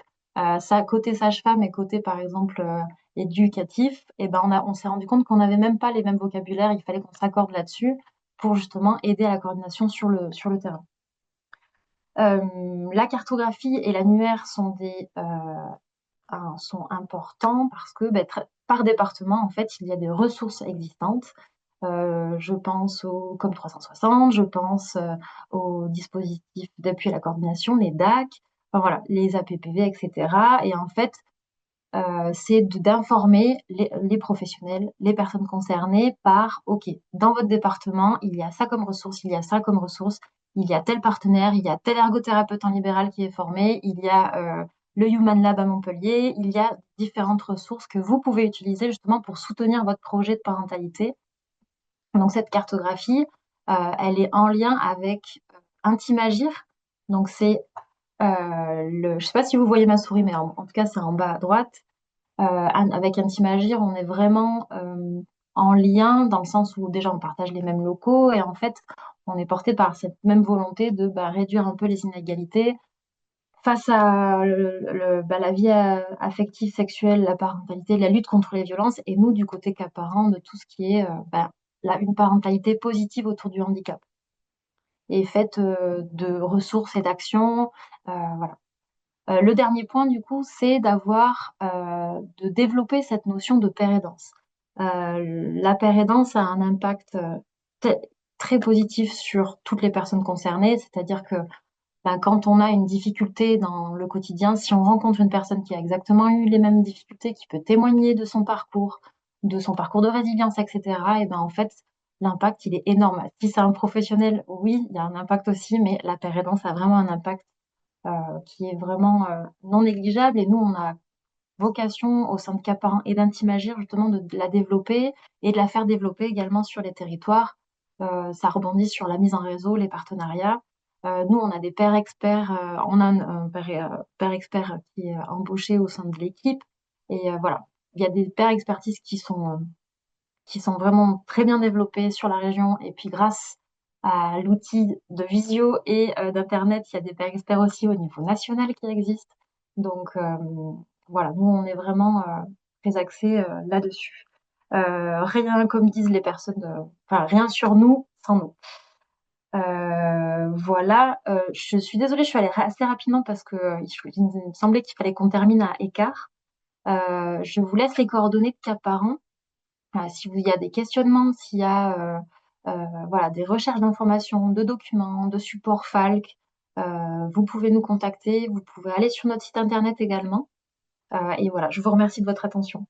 ça, côté sage-femme et côté, par exemple, éducatif, et on s'est rendu compte qu'on n'avait même pas les mêmes vocabulaires. Il fallait qu'on s'accorde là-dessus pour justement aider à la coordination sur le terrain. La cartographie et l'annuaire sont importants parce que par département, en fait, il y a des ressources existantes. Je pense au COM 360, je pense aux dispositifs d'appui à la coordination, les DAC, enfin voilà, les APPV, etc. Et en fait, c'est d'informer les professionnels, les personnes concernées par, OK, dans votre département, il y a ça comme ressource, il y a ça comme ressource, il y a tel partenaire, il y a tel ergothérapeute en libéral qui est formé, il y a le Human Lab à Montpellier, il y a différentes ressources que vous pouvez utiliser justement pour soutenir votre projet de parentalité. Donc cette cartographie, elle est en lien avec Intimagir. Donc c'est je ne sais pas si vous voyez ma souris, mais en tout cas c'est en bas à droite. Avec Intimagir, on est vraiment en lien dans le sens où déjà on partage les mêmes locaux et en fait on est porté par cette même volonté de réduire un peu les inégalités face à la vie affective, sexuelle, la parentalité, la lutte contre les violences, et nous, du côté cas parent, de tout ce qui est une parentalité positive autour du handicap, et faite de ressources et d'actions. Voilà. Le dernier point, du coup, c'est de développer cette notion de pair aidance. La pair aidance a un impact très positif sur toutes les personnes concernées, c'est-à-dire que quand on a une difficulté dans le quotidien, si on rencontre une personne qui a exactement eu les mêmes difficultés, qui peut témoigner de son parcours de résilience, etc., et en fait, l'impact, il est énorme. Si c'est un professionnel, oui, il y a un impact aussi, mais la pair aidance a vraiment un impact qui est vraiment non négligeable. Et nous, on a vocation au sein de Caparin et d'Intimagir justement de la développer et de la faire développer également sur les territoires. Ça rebondit sur la mise en réseau, les partenariats. Nous, on a des pairs experts, on a un pair expert qui est embauché au sein de l'équipe. Et voilà, il y a des pairs expertises qui sont vraiment très bien développés sur la région. Et puis grâce à l'outil de visio et d'internet, il y a des pairs experts aussi au niveau national qui existent. Donc voilà, nous on est vraiment très axés là-dessus. Rien, comme disent les personnes, rien sur nous sans nous. Voilà, je suis désolée, je suis allée assez rapidement parce que il me semblait qu'il fallait qu'on termine à écart. Je vous laisse les coordonnées de Cap Parent. Si il y a des questionnements, s'il y a voilà, des recherches d'informations, de documents, de support Falc, vous pouvez nous contacter. Vous pouvez aller sur notre site internet également. Et voilà, je vous remercie de votre attention.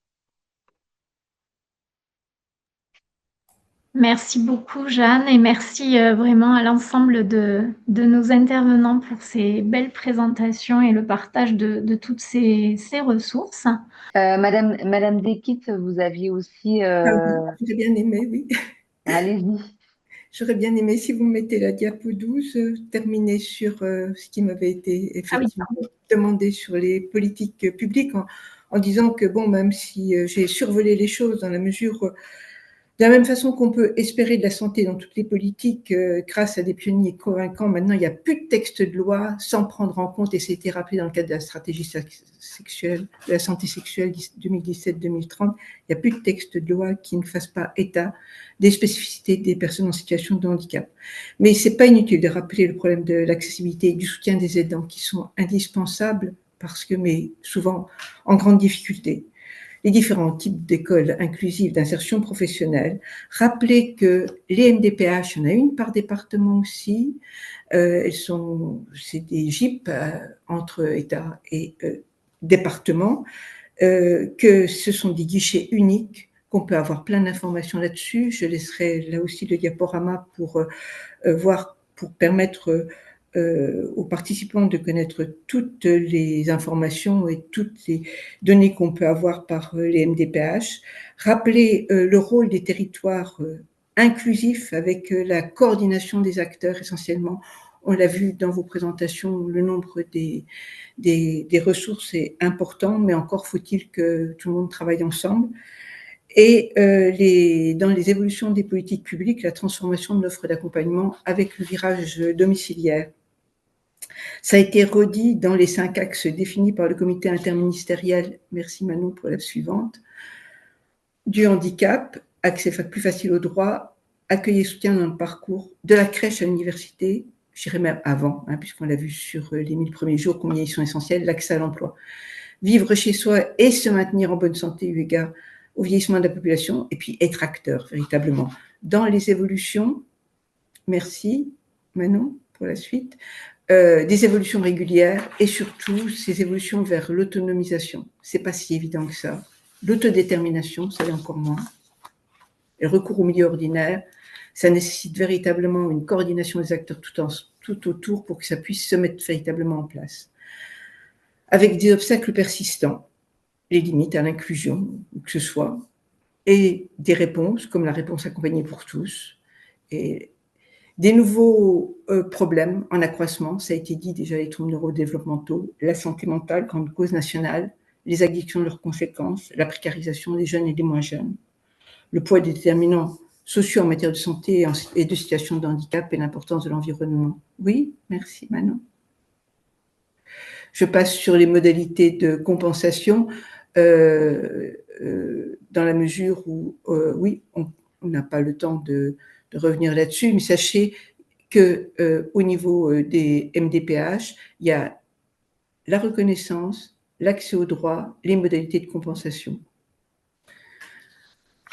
Merci beaucoup, Jeanne, et merci vraiment à l'ensemble de nos intervenants pour ces belles présentations et le partage de toutes ces ressources. Madame Dekit, vous aviez aussi. Ah oui, j'aurais bien aimé, oui. Allez-y. J'aurais bien aimé, si vous mettez la diapo 12, terminer sur ce qui m'avait été effectivement demandé sur les politiques publiques, en disant que, bon, même si j'ai survolé les choses dans la mesure, de la même façon qu'on peut espérer de la santé dans toutes les politiques, grâce à des pionniers convaincants, maintenant il n'y a plus de texte de loi sans prendre en compte, et c'était rappelé dans le cadre de la stratégie sexuelle, de la santé sexuelle 2017-2030, il n'y a plus de texte de loi qui ne fasse pas état des spécificités des personnes en situation de handicap. Mais c'est pas inutile de rappeler le problème de l'accessibilité et du soutien des aidants qui sont indispensables parce que, mais souvent en grande difficulté, les différents types d'écoles inclusives d'insertion professionnelle, rappeler que les MDPH, il y en a une par département aussi, c'est des GIP entre État et département, que ce sont des guichets uniques, qu'on peut avoir plein d'informations là-dessus. Je laisserai là aussi le diaporama pour voir, pour permettre aux participants de connaître toutes les informations et toutes les données qu'on peut avoir par les MDPH. Rappeler le rôle des territoires inclusifs avec la coordination des acteurs essentiellement. On l'a vu dans vos présentations, le nombre des ressources est important, mais encore faut-il que tout le monde travaille ensemble. Et dans les évolutions des politiques publiques, la transformation de l'offre d'accompagnement avec le virage domiciliaire. Ça a été redit dans les 5 axes définis par le comité interministériel, merci Manon pour la suivante, du handicap, accès plus facile au droit, accueil et soutien dans le parcours, de la crèche à l'université, je dirais même avant, puisqu'on l'a vu sur les 1000 premiers jours, combien ils sont essentiels, l'accès à l'emploi. Vivre chez soi et se maintenir en bonne santé eu égard au vieillissement de la population, et puis être acteur véritablement dans les évolutions. Merci Manon pour la suite. Des évolutions régulières et surtout ces évolutions vers l'autonomisation. C'est pas si évident que ça. L'autodétermination, ça l'est encore moins. Et le recours au milieu ordinaire, ça nécessite véritablement une coordination des acteurs tout autour pour que ça puisse se mettre véritablement en place. Avec des obstacles persistants, les limites à l'inclusion, où que ce soit, et des réponses, comme la réponse accompagnée pour tous, et des nouveaux problèmes en accroissement, ça a été dit déjà, les troubles neurodéveloppementaux, la santé mentale, grande cause nationale, les addictions, leurs conséquences, la précarisation des jeunes et des moins jeunes, le poids des déterminants sociaux en matière de santé et de situation de handicap et l'importance de l'environnement. Oui, merci Manon. Je passe sur les modalités de compensation dans la mesure où, oui, on n'a pas le temps de revenir là-dessus, mais sachez que au niveau des MDPH, il y a la reconnaissance, l'accès aux droits, les modalités de compensation.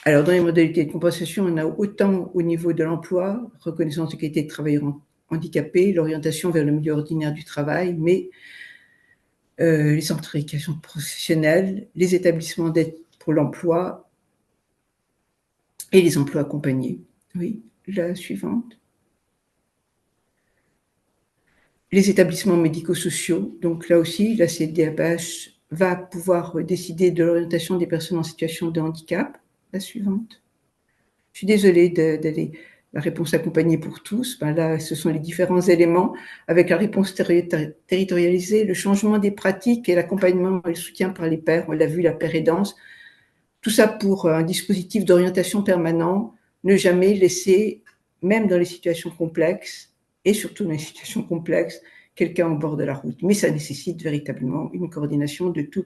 Alors, dans les modalités de compensation, on a autant au niveau de l'emploi, reconnaissance de qualité de travailleurs handicapés, l'orientation vers le milieu ordinaire du travail, mais les centres d'éducation professionnelle, les établissements d'aide pour l'emploi et les emplois accompagnés. Oui, la suivante. Les établissements médico-sociaux, donc là aussi, la CDAPH va pouvoir décider de l'orientation des personnes en situation de handicap. La suivante. Je suis désolée d'aller la réponse accompagnée pour tous. Ben là, ce sont les différents éléments avec la réponse territorialisée, le changement des pratiques et l'accompagnement et le soutien par les pairs. On l'a vu, la paire-aidance. Tout ça pour un dispositif d'orientation permanent, ne jamais laisser, même dans les situations complexes, et surtout dans les situations complexes, quelqu'un au bord de la route. Mais ça nécessite véritablement une coordination de tous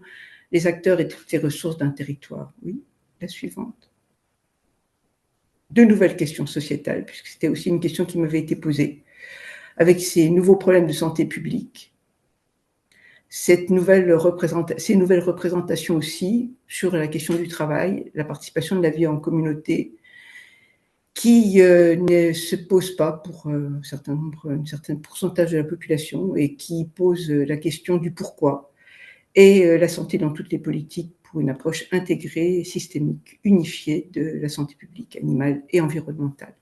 les acteurs et toutes les ressources d'un territoire. Oui, la suivante. De nouvelles questions sociétales, puisque c'était aussi une question qui m'avait été posée, avec ces nouveaux problèmes de santé publique, ces nouvelles représentations aussi sur la question du travail, la participation de la vie en communauté, qui ne se pose pas pour un certain pourcentage de la population et qui pose la question du pourquoi et la santé dans toutes les politiques pour une approche intégrée et systémique, unifiée de la santé publique, animale et environnementale.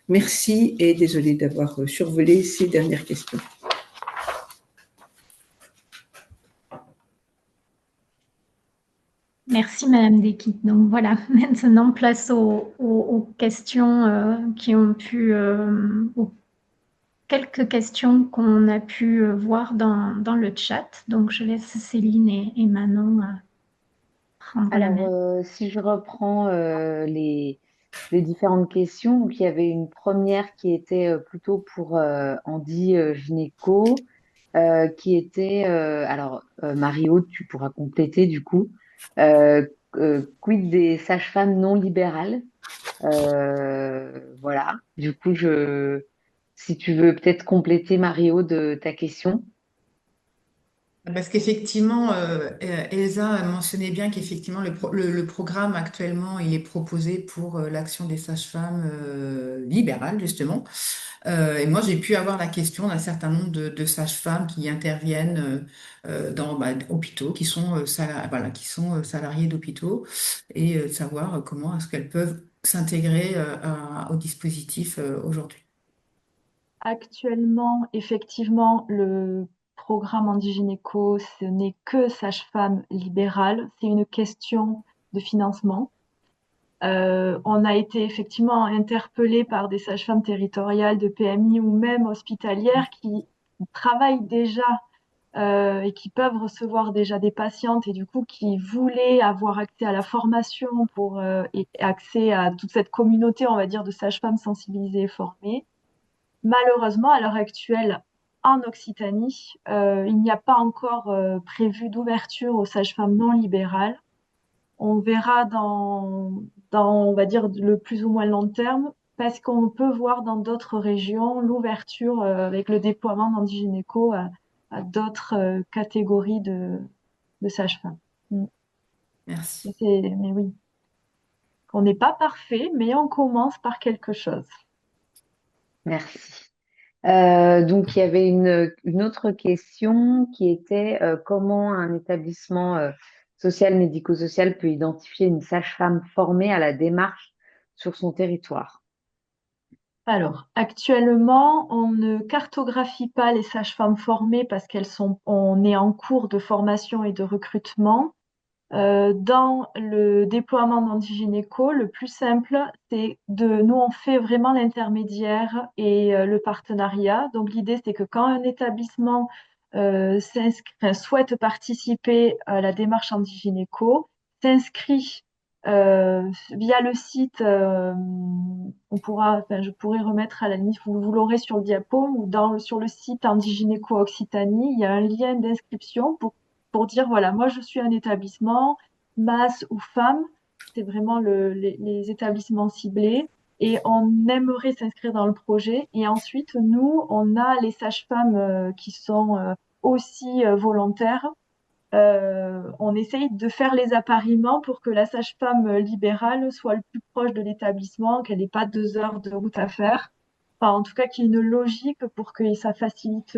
Merci et désolée d'avoir survolé ces dernières questions. Merci Madame Desquites. Donc voilà, maintenant place aux questions qui ont pu, aux quelques questions qu'on a pu voir dans le chat. Donc je laisse Céline et Manon prendre la main. Alors, si je reprends les différentes questions, donc il y avait une première qui était plutôt pour Andy Gynéco, qui était, Marie-Aude, tu pourras compléter du coup, quid des sages-femmes non libérales? Voilà, du coup, si tu veux peut-être compléter Marie-Aude ta question. Parce qu'effectivement, Elsa a mentionné bien qu'effectivement, le programme actuellement, il est proposé pour l'action des sages-femmes libérales, justement. Et moi, j'ai pu avoir la question d'un certain nombre de sages-femmes qui interviennent dans hôpitaux, qui sont, voilà, qui sont salariés d'hôpitaux, et savoir comment est-ce qu'elles peuvent s'intégrer au dispositif aujourd'hui. Actuellement, effectivement, le programme Handigynéco, ce n'est que sage-femme libérale. C'est une question de financement. On a été effectivement interpellé par des sages-femmes territoriales de PMI ou même hospitalières qui travaillent déjà et qui peuvent recevoir déjà des patientes et du coup qui voulaient avoir accès à la formation pour et accès à toute cette communauté, on va dire, de sages-femmes sensibilisées et formées. Malheureusement, à l'heure actuelle, en Occitanie, il n'y a pas encore prévu d'ouverture aux sages-femmes non libérales. On verra on va dire, le plus ou moins long terme, parce qu'on peut voir dans d'autres régions l'ouverture avec le déploiement d'Andigynéco à d'autres catégories de sages-femmes. Mm. Merci. Mais oui, on n'est pas parfait, mais on commence par quelque chose. Merci. Donc, il y avait une autre question qui était comment un établissement social, médico-social peut identifier une sage-femme formée à la démarche sur son territoire. Alors, actuellement, on ne cartographie pas les sages-femmes formées parce on est en cours de formation et de recrutement. Dans le déploiement d'Andigynéco, le plus simple, nous, on fait vraiment l'intermédiaire et le partenariat. Donc, l'idée, c'est que quand un établissement souhaite participer à la démarche Andigynéco, s'inscrit via le site, je pourrais remettre à la limite, vous l'aurez sur le diapo ou sur le site Andigynéco Occitanie, il y a un lien d'inscription pour dire, voilà, moi je suis un établissement, masse ou femme, c'est vraiment les établissements ciblés, et on aimerait s'inscrire dans le projet. Et ensuite, nous, on a les sages-femmes qui sont aussi volontaires. On essaye de faire les appariements pour que la sage-femme libérale soit le plus proche de l'établissement, qu'elle n'ait pas 2 heures de route à faire. Enfin, en tout cas, qu'il y ait une logique pour que ça facilite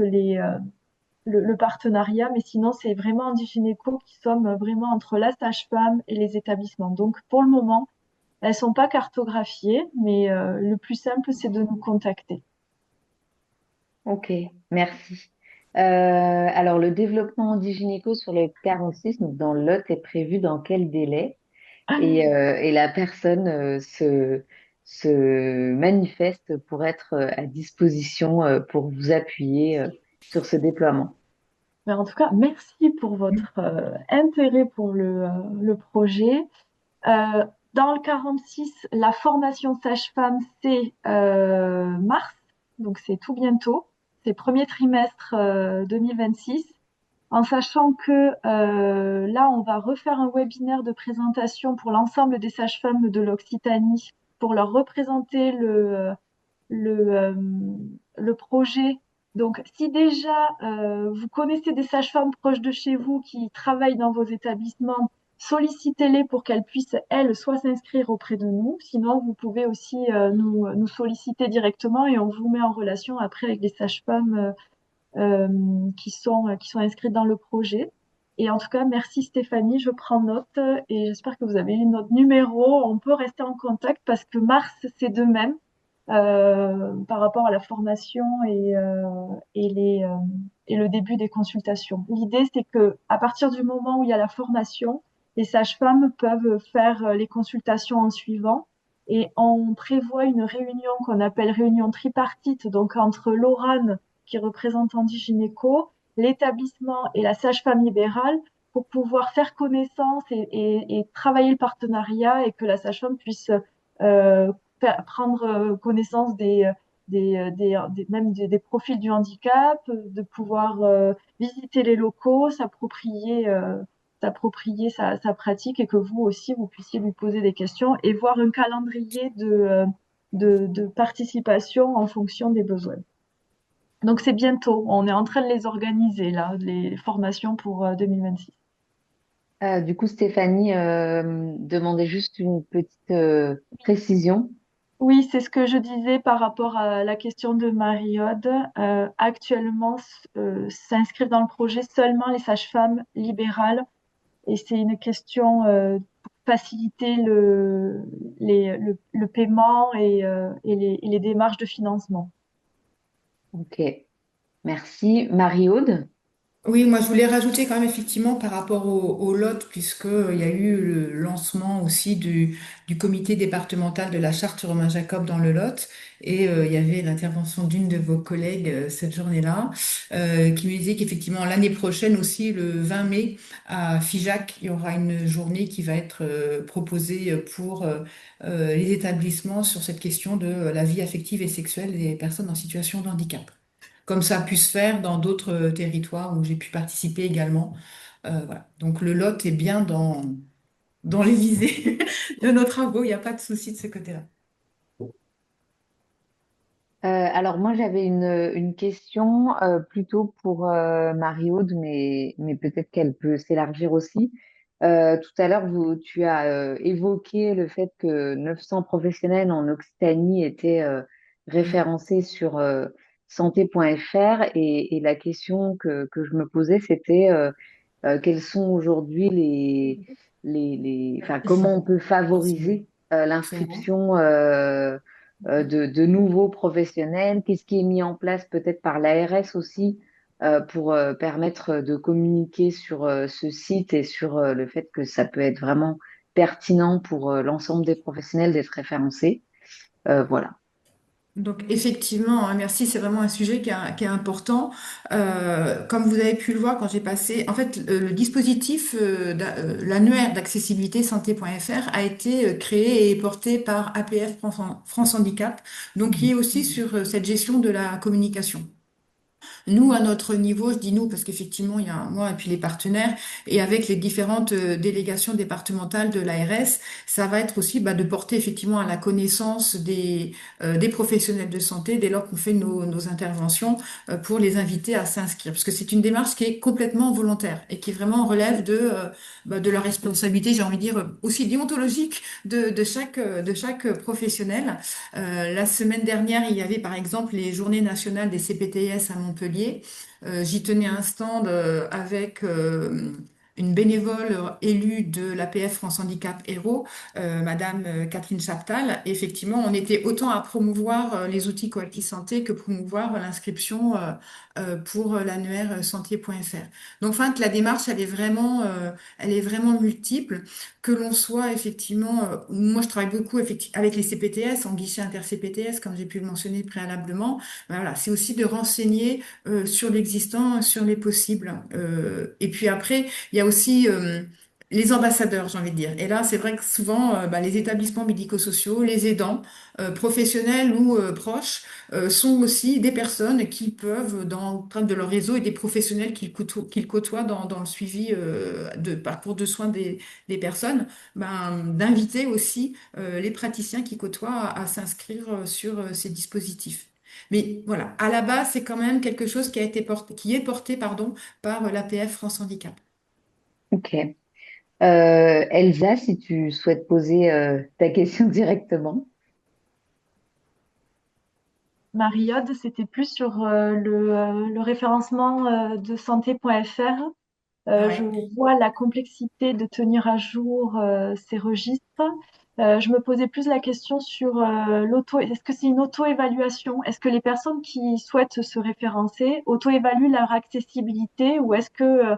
le partenariat, mais sinon, c'est vraiment Andigynéco qui sommes vraiment entre la sage-femme et les établissements. Donc, pour le moment, elles sont pas cartographiées, mais le plus simple, c'est de nous contacter. Ok, merci. Alors, le développement Handigynéco sur le 46, donc dans le Lot, est prévu dans quel délai? Et la personne se manifeste pour être à disposition pour vous appuyer sur ce déploiement. Mais en tout cas, merci pour votre intérêt pour le projet. Dans le 46, la formation sage-femme, c'est mars, donc c'est tout bientôt. C'est premier trimestre 2026. En sachant que là, on va refaire un webinaire de présentation pour l'ensemble des sages-femmes de l'Occitanie pour leur représenter le, euh, le projet. Donc, si déjà vous connaissez des sages-femmes proches de chez vous qui travaillent dans vos établissements, sollicitez-les pour qu'elles puissent, elles, soit s'inscrire auprès de nous. Sinon, vous pouvez aussi nous solliciter directement et on vous met en relation après avec des sages-femmes qui sont inscrites dans le projet. Et en tout cas, merci Stéphanie, je prends note et j'espère que vous avez eu notre numéro. On peut rester en contact parce que mars, c'est de même par rapport à la formation et le début des consultations. L'idée, c'est que à partir du moment où il y a la formation, les sages-femmes peuvent faire les consultations en suivant. Et on prévoit une réunion qu'on appelle réunion tripartite, donc entre l'ORAN, qui représente Handigynéco, l'établissement et la sage-femme libérale, pour pouvoir faire connaissance et travailler le partenariat et que la sage-femme puisse prendre connaissance même des profils du handicap, de pouvoir visiter les locaux, s'approprier sa pratique et que vous aussi, vous puissiez lui poser des questions et voir un calendrier de participation en fonction des besoins. Donc c'est bientôt. On est en train de les organiser là, les formations pour 2026. Du coup, Stéphanie demandait juste une petite précision. Oui, c'est ce que je disais par rapport à la question de Marie-Aude. Actuellement, s'inscrivent dans le projet seulement les sages-femmes libérales et c'est une question pour faciliter le paiement et les démarches de financement. Ok, merci. Marie-Aude? Oui, moi je voulais rajouter quand même effectivement par rapport au Lot, puisqu'il y a eu le lancement aussi du comité départemental de la charte Romain Jacob dans le Lot, et il y avait l'intervention d'une de vos collègues cette journée-là, qui me disait qu'effectivement l'année prochaine aussi, le 20 mai, à Figeac, il y aura une journée qui va être proposée pour les établissements sur cette question de la vie affective et sexuelle des personnes en situation de handicap, comme ça a pu se faire dans d'autres territoires où j'ai pu participer également. Voilà. Donc le Lot est bien dans les visées de nos travaux, il n'y a pas de souci de ce côté-là. Alors moi j'avais une question plutôt pour Marie-Aude, mais peut-être qu'elle peut s'élargir aussi. Tout à l'heure, tu as évoqué le fait que 900 professionnels en Occitanie étaient référencés sur santé.fr et la question que je me posais, c'était quels sont aujourd'hui enfin, comment on peut favoriser C'est vrai. l'inscription de nouveaux professionnels? Qu'est-ce qui est mis en place peut-être par l'ARS aussi pour permettre de communiquer sur ce site et sur le fait que ça peut être vraiment pertinent pour l'ensemble des professionnels d'être référencés? Voilà. Donc effectivement, hein, merci, c'est vraiment un sujet qui est important. Comme vous avez pu le voir quand j'ai passé, en fait, le dispositif, l'annuaire d'accessibilité santé.fr a été créé et porté par APF France Handicap, donc qui est aussi sur cette gestion de la communication. Nous, à notre niveau, je dis nous parce qu'effectivement, il y a moi et puis les partenaires, et avec les différentes délégations départementales de l'ARS, ça va être aussi de porter effectivement à la connaissance des professionnels de santé dès lors qu'on fait nos interventions pour les inviter à s'inscrire. Parce que c'est une démarche qui est complètement volontaire et qui vraiment relève de la responsabilité, j'ai envie de dire, aussi déontologique de chaque professionnel. La semaine dernière, il y avait par exemple les Journées nationales des CPTS à Montpellier. J'y tenais un stand avec une bénévole élue de l'APF France Handicap Héros, Madame Catherine Chaptal. Et effectivement, on était autant à promouvoir les outils Coactis Santé que promouvoir l'inscription pour l'annuaire santé.fr. Donc, enfin, que la démarche, elle est vraiment multiple, que l'on soit effectivement, moi je travaille beaucoup avec les CPTS, en guichet inter-CPTS, comme j'ai pu le mentionner préalablement. Ben voilà, c'est aussi de renseigner sur l'existant, sur les possibles. Et puis après, il y a aussi les ambassadeurs, j'ai envie de dire. Et là, c'est vrai que souvent, les établissements médico-sociaux, les aidants, professionnels ou proches, sont aussi des personnes qui peuvent, dans le cadre de leur réseau, et des professionnels qu'ils côtoient dans le suivi de parcours de soins des personnes, d'inviter aussi les praticiens qui côtoient à s'inscrire sur ces dispositifs. Mais voilà, à la base, c'est quand même quelque chose qui est porté, pardon, par l'APF France Handicap. Ok. Elsa, si tu souhaites poser ta question directement. Marie-Aude, c'était plus sur le référencement de santé.fr. Je Ouais. vois la complexité de tenir à jour ces registres. Je me posais plus la question sur l'auto. Est-ce que c'est une auto-évaluation? Est-ce que les personnes qui souhaitent se référencer auto-évaluent leur accessibilité ou est-ce que,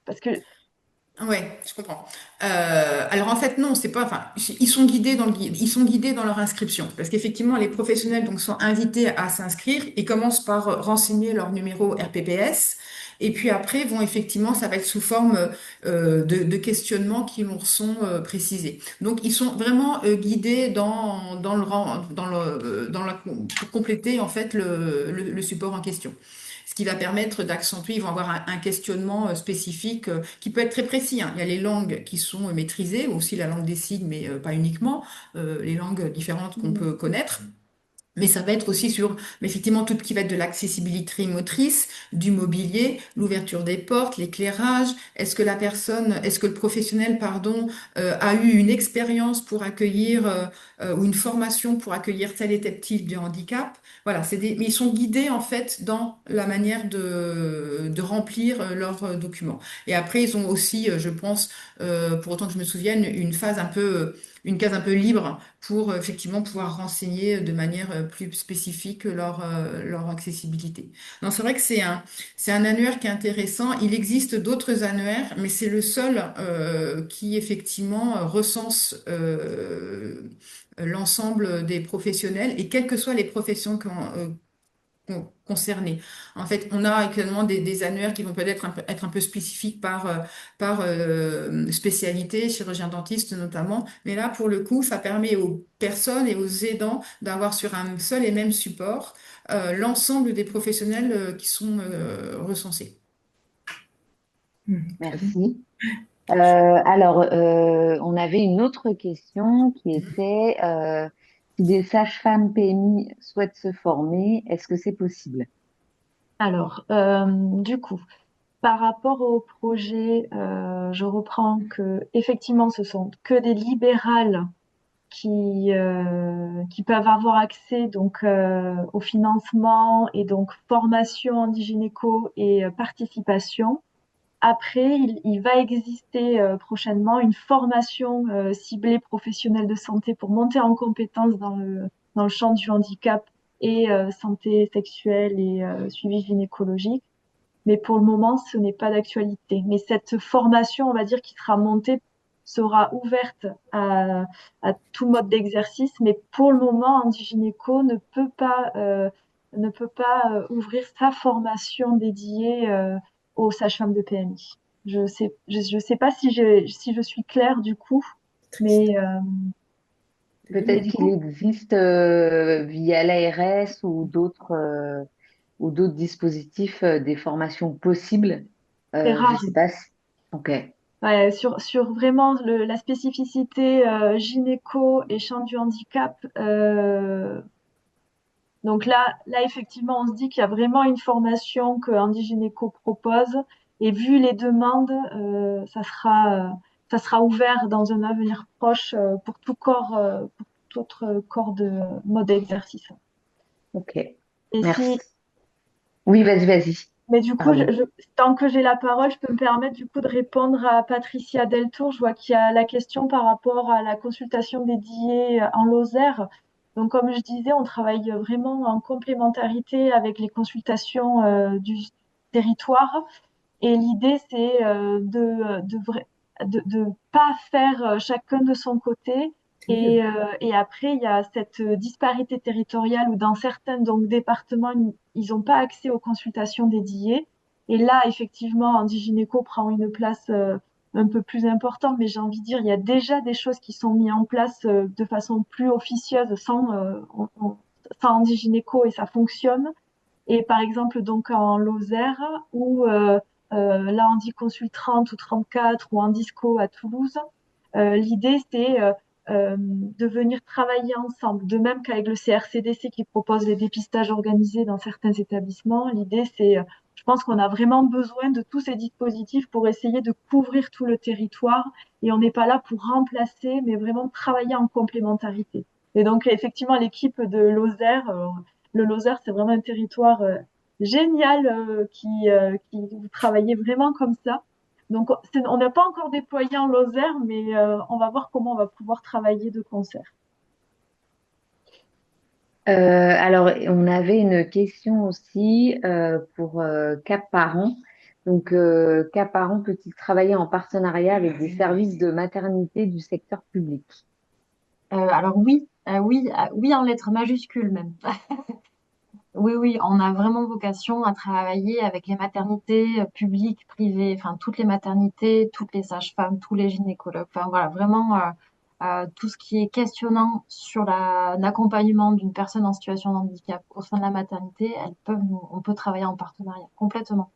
parce que, Ouais, je comprends. Alors en fait non, c'est pas. Enfin, ils sont guidés dans le guide, ils sont guidés dans leur inscription, parce qu'effectivement les professionnels donc sont invités à s'inscrire. Ils commencent par renseigner leur numéro RPPS, et puis après vont effectivement, ça va être sous forme de questionnements qui leur sont précisés. Donc ils sont vraiment guidés pour compléter en fait le support en question, ce qui va permettre d'accentuer. Ils vont avoir un questionnement spécifique qui peut être très précis, hein. Il y a les langues qui sont maîtrisées, aussi la langue des signes, mais pas uniquement, les langues différentes qu'on peut connaître. Mais ça va être aussi sur, effectivement, tout ce qui va être de l'accessibilité motrice, du mobilier, l'ouverture des portes, l'éclairage. Est-ce que le professionnel, pardon, a eu une expérience pour accueillir ou une formation pour accueillir tel et tel type de handicap? Voilà, mais ils sont guidés en fait dans la manière de remplir leurs documents. Et après, ils ont aussi, je pense, pour autant que je me souvienne, une case un peu libre pour effectivement pouvoir renseigner de manière plus spécifique leur accessibilité. Non, c'est vrai que c'est un annuaire qui est intéressant. Il existe d'autres annuaires, mais c'est le seul qui effectivement recense l'ensemble des professionnels et quelles que soient les professions concernés. En fait, on a actuellement des annuaires qui vont peut-être être un peu spécifiques par spécialité, chirurgien dentiste notamment. Mais là, pour le coup, ça permet aux personnes et aux aidants d'avoir sur un seul et même support l'ensemble des professionnels qui sont recensés. Très bien. Merci. Alors, on avait une autre question qui était si des sages-femmes PMI souhaitent se former, est-ce que c'est possible? Alors, du coup, par rapport au projet, je reprends que effectivement, ce sont que des libérales qui peuvent avoir accès donc au financement et donc formation en gynéco et participation. Après, il va exister prochainement une formation ciblée professionnelle de santé pour monter en compétence dans le champ du handicap et santé sexuelle et suivi gynécologique. Mais pour le moment, ce n'est pas d'actualité. Mais cette formation, on va dire, qui sera montée, sera ouverte à tout mode d'exercice. Mais pour le moment, Handigynéco ne peut pas ouvrir sa formation dédiée aux sages-femmes de PMI. Je sais pas si je suis claire du coup, mais, mais Peut-être du qu'il coup, existe via l'ARS ou d'autres dispositifs des formations possibles. c'est Je rare. sais pas si... Ok, Ouais, sur vraiment la spécificité gynéco et champ du handicap. Donc là, effectivement, on se dit qu'il y a vraiment une formation que Handy Gynéco propose. Et vu les demandes, ça sera ouvert dans un avenir proche pour tout autre corps de mode d'exercice. ok. Et Merci. si, Oui, vas-y, vas-y. mais du coup, Pardon. tant que j'ai la parole, je peux me permettre du coup de répondre à Patricia Deltour. Je vois qu'il y a la question par rapport à la consultation dédiée en Lozère. Donc, comme je disais, on travaille vraiment en complémentarité avec les consultations du territoire. Et l'idée, c'est de pas faire chacun de son côté. C'est mieux. Et après, il y a cette disparité territoriale où dans certains donc, départements, ils n'ont pas accès aux consultations dédiées. Et là, effectivement, Handigynéco prend une place un peu plus importante, mais j'ai envie de dire, il y a déjà des choses qui sont mises en place de façon plus officieuse sans Handigynéco et ça fonctionne. Et par exemple, donc en Lozère, ou là on dit Consul 30 ou 34 ou en Disco à Toulouse, l'idée c'est de venir travailler ensemble. De même qu'avec le CRCDC qui propose des dépistages organisés dans certains établissements, l'idée c'est, je pense qu'on a vraiment besoin de tous ces dispositifs pour essayer de couvrir tout le territoire et on n'est pas là pour remplacer, mais vraiment travailler en complémentarité. Et donc effectivement, l'équipe de Lozère, le Lozère, c'est vraiment un territoire génial qui vous travaillez vraiment comme ça. Donc, on n'a pas encore déployé en Lozère, mais on va voir comment on va pouvoir travailler de concert. Alors, on avait une question aussi pour Cap Parents. Donc, Cap Parents peut-il travailler en partenariat avec des services de maternité du secteur public? Alors oui, oui en lettres majuscules même. Oui, oui, on a vraiment vocation à travailler avec les maternités publiques, privées, enfin toutes les maternités, toutes les sages-femmes, tous les gynécologues, enfin voilà, vraiment tout ce qui est questionnant sur l'accompagnement d'une personne en situation de handicap au sein de la maternité, on peut travailler en partenariat complètement.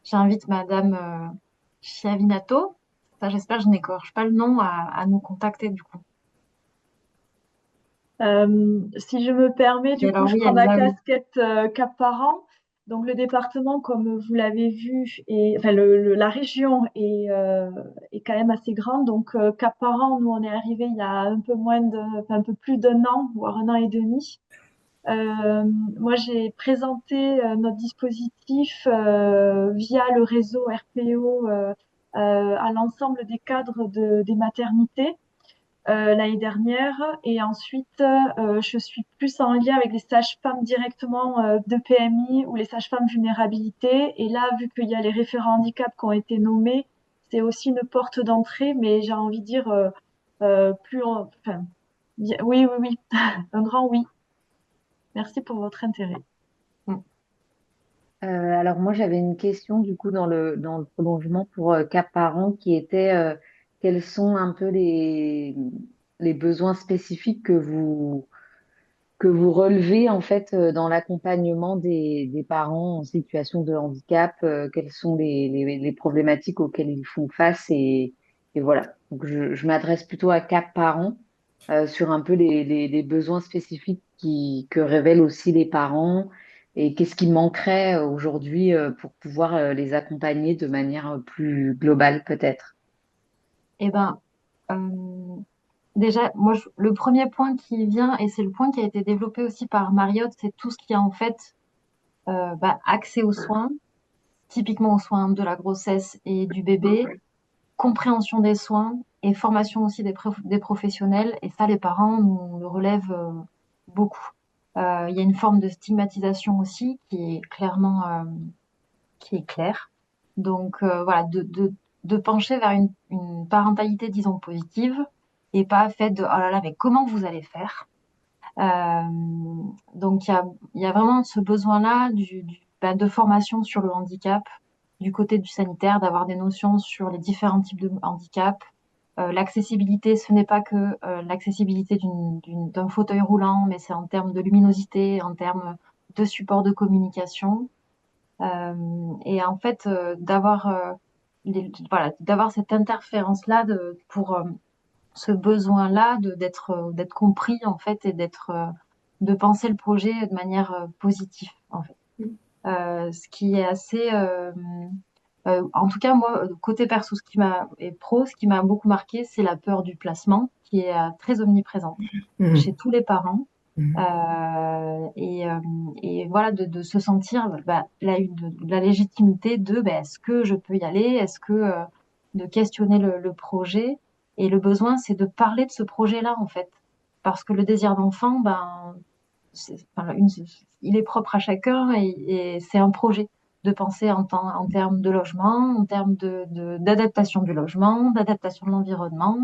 J'invite Madame Chiavinato, ça j'espère que je n'écorche pas le nom, à nous contacter du coup. Si je me permets, Et du coup, alors je oui, prends ma Elsa, oui. casquette cap parent. Donc, le département, comme vous l'avez vu, enfin, la région est quand même assez grande. Donc, cap parent, nous, on est arrivé il y a un peu enfin, un peu plus d'un an, voire un an et demi. Euh, Moi, j'ai présenté notre dispositif via le réseau RPO à l'ensemble des cadres des maternités l'année dernière. Et ensuite, je suis plus en lien avec les sages-femmes directement de PMI ou les sages-femmes vulnérabilité. Et là, vu qu'il y a les référents handicap qui ont été nommés, c'est aussi une porte d'entrée, mais j'ai envie de dire enfin, oui, oui, oui, un grand oui. Merci pour votre intérêt. Alors moi j'avais une question du coup dans le prolongement pour Cap Parents qui était quels sont un peu les besoins spécifiques que vous relevez en fait dans l'accompagnement des parents en situation de handicap, quelles sont les problématiques auxquelles ils font face et voilà. Donc je m'adresse plutôt à Cap Parents sur un peu les besoins spécifiques que révèlent aussi les parents et qu'est-ce qui manquerait aujourd'hui pour pouvoir les accompagner de manière plus globale peut-être. Eh ben, euh, déjà, moi, le premier point qui vient, et c'est le point qui a été développé aussi par Marriott, c'est tout ce qui est en fait accès aux soins, typiquement aux soins de la grossesse et du bébé, compréhension des soins et formation aussi des professionnels. Et ça, les parents nous le relèvent beaucoup. Il y a une forme de stigmatisation aussi qui est clairement qui est claire. Donc voilà, de pencher vers une parentalité, disons, positive et pas faite de oh là là, mais comment vous allez faire? Euh, donc il y a vraiment ce besoin-là de formation sur le handicap, du côté du sanitaire, d'avoir des notions sur les différents types de handicap. L'accessibilité, ce n'est pas que l'accessibilité d'un fauteuil roulant, mais c'est en termes de luminosité, en termes de support de communication. Et en fait, d'avoir cette interférence-là pour ce besoin-là d'être compris en fait et de penser le projet de manière positive en fait. Ce qui est assez en tout cas moi côté perso ce qui m'a beaucoup marqué c'est la peur du placement qui est très omniprésente chez tous les parents. Mhm. Et voilà, de se sentir de la légitimité est-ce que je peux y aller? Est-ce que de questionner le projet? Et le besoin, c'est de parler de ce projet-là, en fait. Parce que le désir d'enfant, enfin, il est propre à chacun et c'est un projet de penser en termes de logement, en termes d'adaptation du logement, d'adaptation de l'environnement.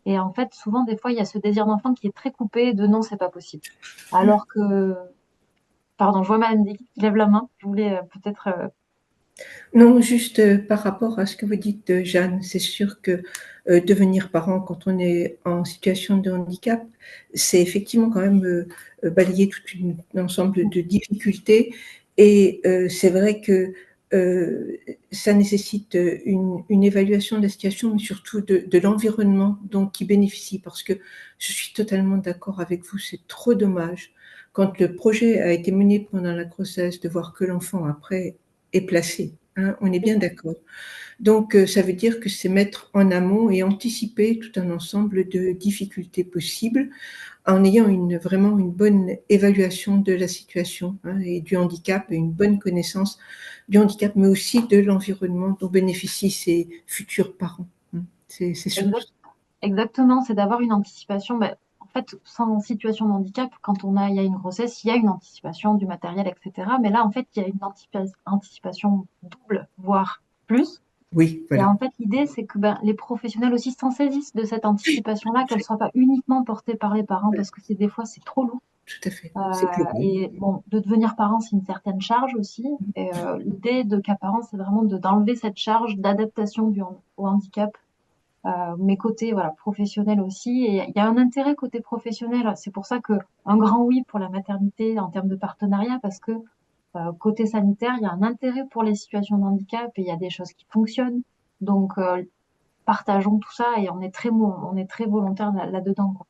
Et en fait, souvent, des fois, il y a ce désir d'enfant qui est très coupé de non, c'est pas possible. Alors que, pardon, je vois Madame Dick qui lève la main. Je voulais peut-être. Non, juste par rapport à ce que vous dites, Jeanne, c'est sûr que devenir parent quand on est en situation de handicap, c'est effectivement quand même balayer tout un ensemble de difficultés. Et c'est vrai que ça nécessite une évaluation de la situation, mais surtout de l'environnement dont qui bénéficie. Parce que je suis totalement d'accord avec vous, c'est trop dommage quand le projet a été mené pendant la grossesse de voir que l'enfant après est placé. Hein, on est bien d'accord. Donc, ça veut dire que c'est mettre en amont et anticiper tout un ensemble de difficultés possibles en ayant vraiment une bonne évaluation de la situation, hein, et du handicap, et une bonne connaissance du handicap, mais aussi de l'environnement dont bénéficient ces futurs parents. Hein. C'est surtout Exact- Exactement, c'est d'avoir une anticipation. En fait, sans situation de handicap, il y a une grossesse, il y a une anticipation du matériel, etc. Mais là, en fait, il y a une anticipation double, voire plus. oui, Et voilà, en fait, l'idée, c'est que les professionnels aussi s'en saisissent de cette anticipation-là, qu'elle ne soit pas uniquement portée par les parents, parce que c'est des fois, c'est trop lourd. tout à fait. C'est global. Et bon, de devenir parent, c'est une certaine charge aussi. Et l'idée de Cap Parents, c'est vraiment d'enlever cette charge d'adaptation au handicap. Mes côtés, voilà, professionnels aussi. Et il y a un intérêt côté professionnel. C'est pour ça que un grand oui pour la maternité en termes de partenariat, parce que côté sanitaire, il y a un intérêt pour les situations de handicap et il y a des choses qui fonctionnent. Donc, partageons tout ça et on est très volontaire là-dedans, quoi.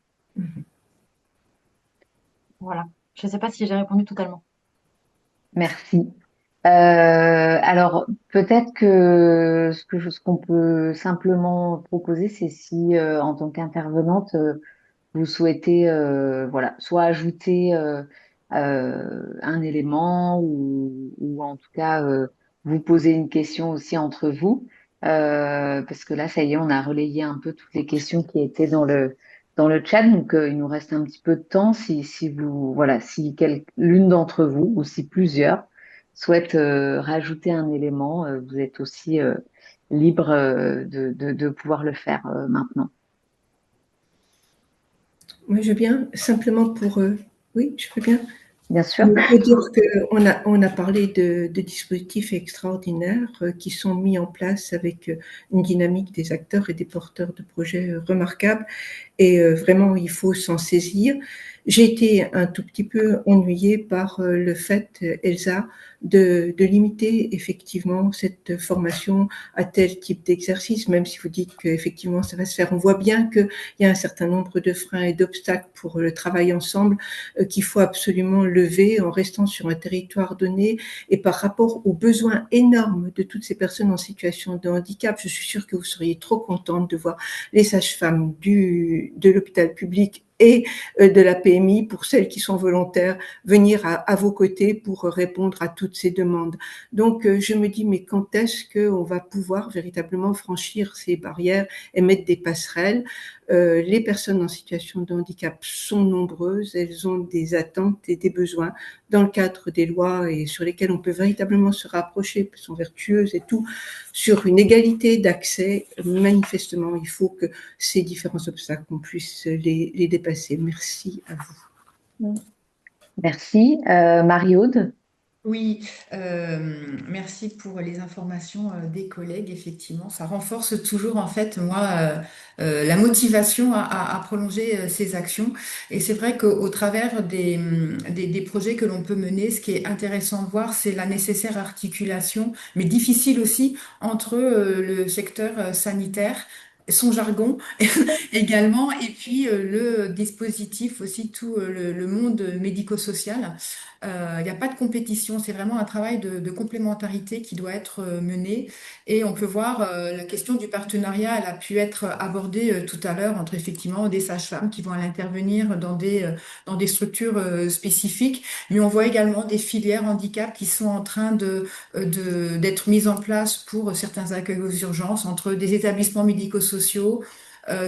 Voilà. Je ne sais pas si j'ai répondu totalement. Merci. Alors, peut-être que ce qu'on peut simplement proposer, c'est si, en tant qu'intervenante, vous souhaitez, voilà, soit ajouter un élément ou en tout cas vous poser une question aussi entre vous, parce que là, ça y est, on a relayé un peu toutes les questions qui étaient dans le chat, donc il nous reste un petit peu de temps si vous, voilà, si l'une d'entre vous ou si plusieurs souhaitent rajouter un élément, vous êtes aussi libre de pouvoir le faire maintenant. Moi, je veux bien, simplement pour... oui, je veux bien. Bien sûr. On peut dire qu'on a parlé de dispositifs extraordinaires qui sont mis en place avec une dynamique des acteurs et des porteurs de projets remarquables. Et vraiment, il faut s'en saisir. J'ai été un tout petit peu ennuyée par le fait, Elsa, de limiter effectivement cette formation à tel type d'exercice, même si vous dites qu'effectivement ça va se faire. On voit bien qu'il y a un certain nombre de freins et d'obstacles pour le travail ensemble qu'il faut absolument lever en restant sur un territoire donné et par rapport aux besoins énormes de toutes ces personnes en situation de handicap. Je suis sûre que vous seriez trop contente de voir les sages-femmes de l'hôpital public et de la PMI, pour celles qui sont volontaires, venir à vos côtés pour répondre à toutes ces demandes. Donc, je me dis, mais quand est-ce qu'on va pouvoir véritablement franchir ces barrières et mettre des passerelles? Les personnes en situation de handicap sont nombreuses, elles ont des attentes et des besoins dans le cadre des lois et sur lesquelles on peut véritablement se rapprocher, elles sont vertueuses et tout, sur une égalité d'accès. Manifestement, il faut que ces différents obstacles, on puisse les dépasser. Merci à vous. Merci. Marie-Aude? Oui, merci pour les informations des collègues. Effectivement, ça renforce toujours en fait moi la motivation à prolonger ces actions. Et c'est vrai qu'au travers des projets que l'on peut mener, ce qui est intéressant de voir, c'est la nécessaire articulation, mais difficile aussi, entre le secteur sanitaire, son jargon également, et puis le dispositif aussi, tout le monde médico-social. Il n'y a pas de compétition, c'est vraiment un travail de complémentarité qui doit être mené. Et on peut voir la question du partenariat, elle a pu être abordée tout à l'heure entre effectivement des sages-femmes qui vont aller intervenir dans des structures spécifiques, mais on voit également des filières handicap qui sont en train d'être mises en place pour certains accueils aux urgences entre des établissements médico-sociaux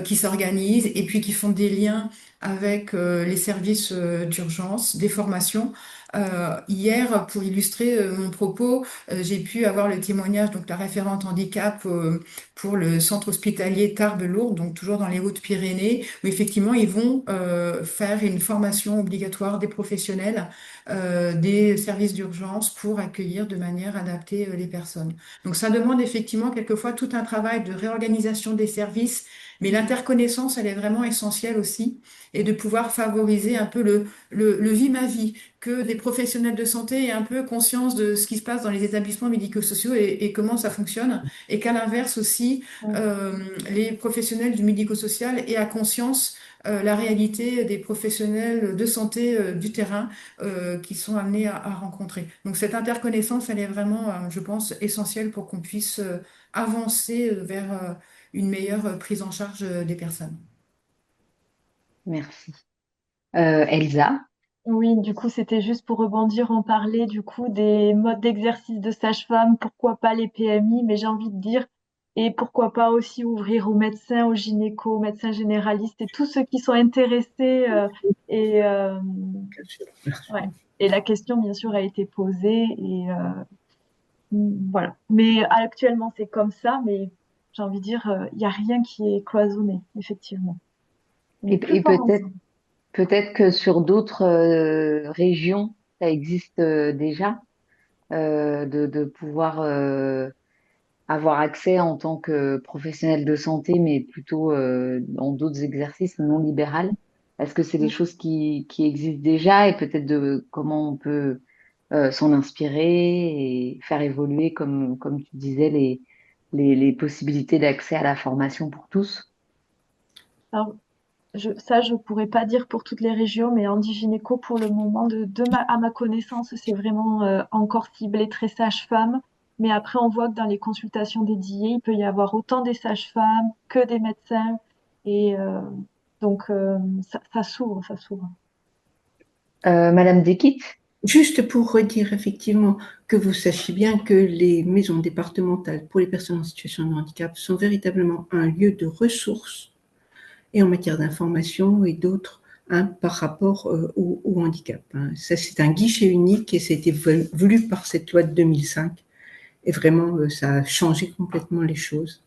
qui s'organisent et puis qui font des liens avec les services d'urgence, des formations. Hier, pour illustrer mon propos, j'ai pu avoir le témoignage donc la référente handicap pour le centre hospitalier Tarbes-Lourdes, donc toujours dans les Hautes-Pyrénées, où effectivement ils vont faire une formation obligatoire des professionnels des services d'urgence pour accueillir de manière adaptée les personnes. Donc ça demande effectivement quelquefois tout un travail de réorganisation des services, mais l'interconnaissance, elle est vraiment essentielle aussi, et de pouvoir favoriser un peu le vie ma vie, que des professionnels de santé aient un peu conscience de ce qui se passe dans les établissements médico-sociaux et comment ça fonctionne, et qu'à l'inverse aussi, les professionnels du médico-social aient à conscience la réalité des professionnels de santé du terrain qui sont amenés à rencontrer. Donc cette interconnaissance, elle est vraiment, je pense, essentielle pour qu'on puisse avancer vers une meilleure prise en charge des personnes. Merci. Elsa? Oui, du coup, c'était juste pour rebondir, en parler du coup des modes d'exercice de sage-femme, pourquoi pas les PMI, mais j'ai envie de dire, et pourquoi pas aussi ouvrir aux médecins, aux gynécos, aux médecins généralistes et tous ceux qui sont intéressés. Et, ouais. Et la question, bien sûr, a été posée. Et voilà. Mais actuellement, c'est comme ça, mais j'ai envie de dire, il n'y a rien qui est cloisonné, effectivement. On est plus Et fort ensemble. peut-être que sur d'autres régions, ça existe déjà, de pouvoir avoir accès en tant que professionnel de santé, mais plutôt dans d'autres exercices non libéraux. Est-ce que c'est des choses qui existent déjà et peut-être de comment on peut s'en inspirer et faire évoluer, comme tu disais, les possibilités d'accès à la formation pour tous? Alors, ça, je pourrais pas dire pour toutes les régions, mais Handigynéco, pour le moment, à ma connaissance, c'est vraiment encore ciblé très sage-femme. Mais après, on voit que dans les consultations dédiées, il peut y avoir autant des sages-femmes que des médecins. Et donc, ça s'ouvre, ça s'ouvre. Madame Dekit? Juste pour redire effectivement que vous sachiez bien que les maisons départementales pour les personnes en situation de handicap sont véritablement un lieu de ressources et en matière d'information et d'autres par rapport au handicap. Ça, c'est un guichet unique et ça a été voulu par cette loi de 2005 et vraiment, ça a changé complètement les choses.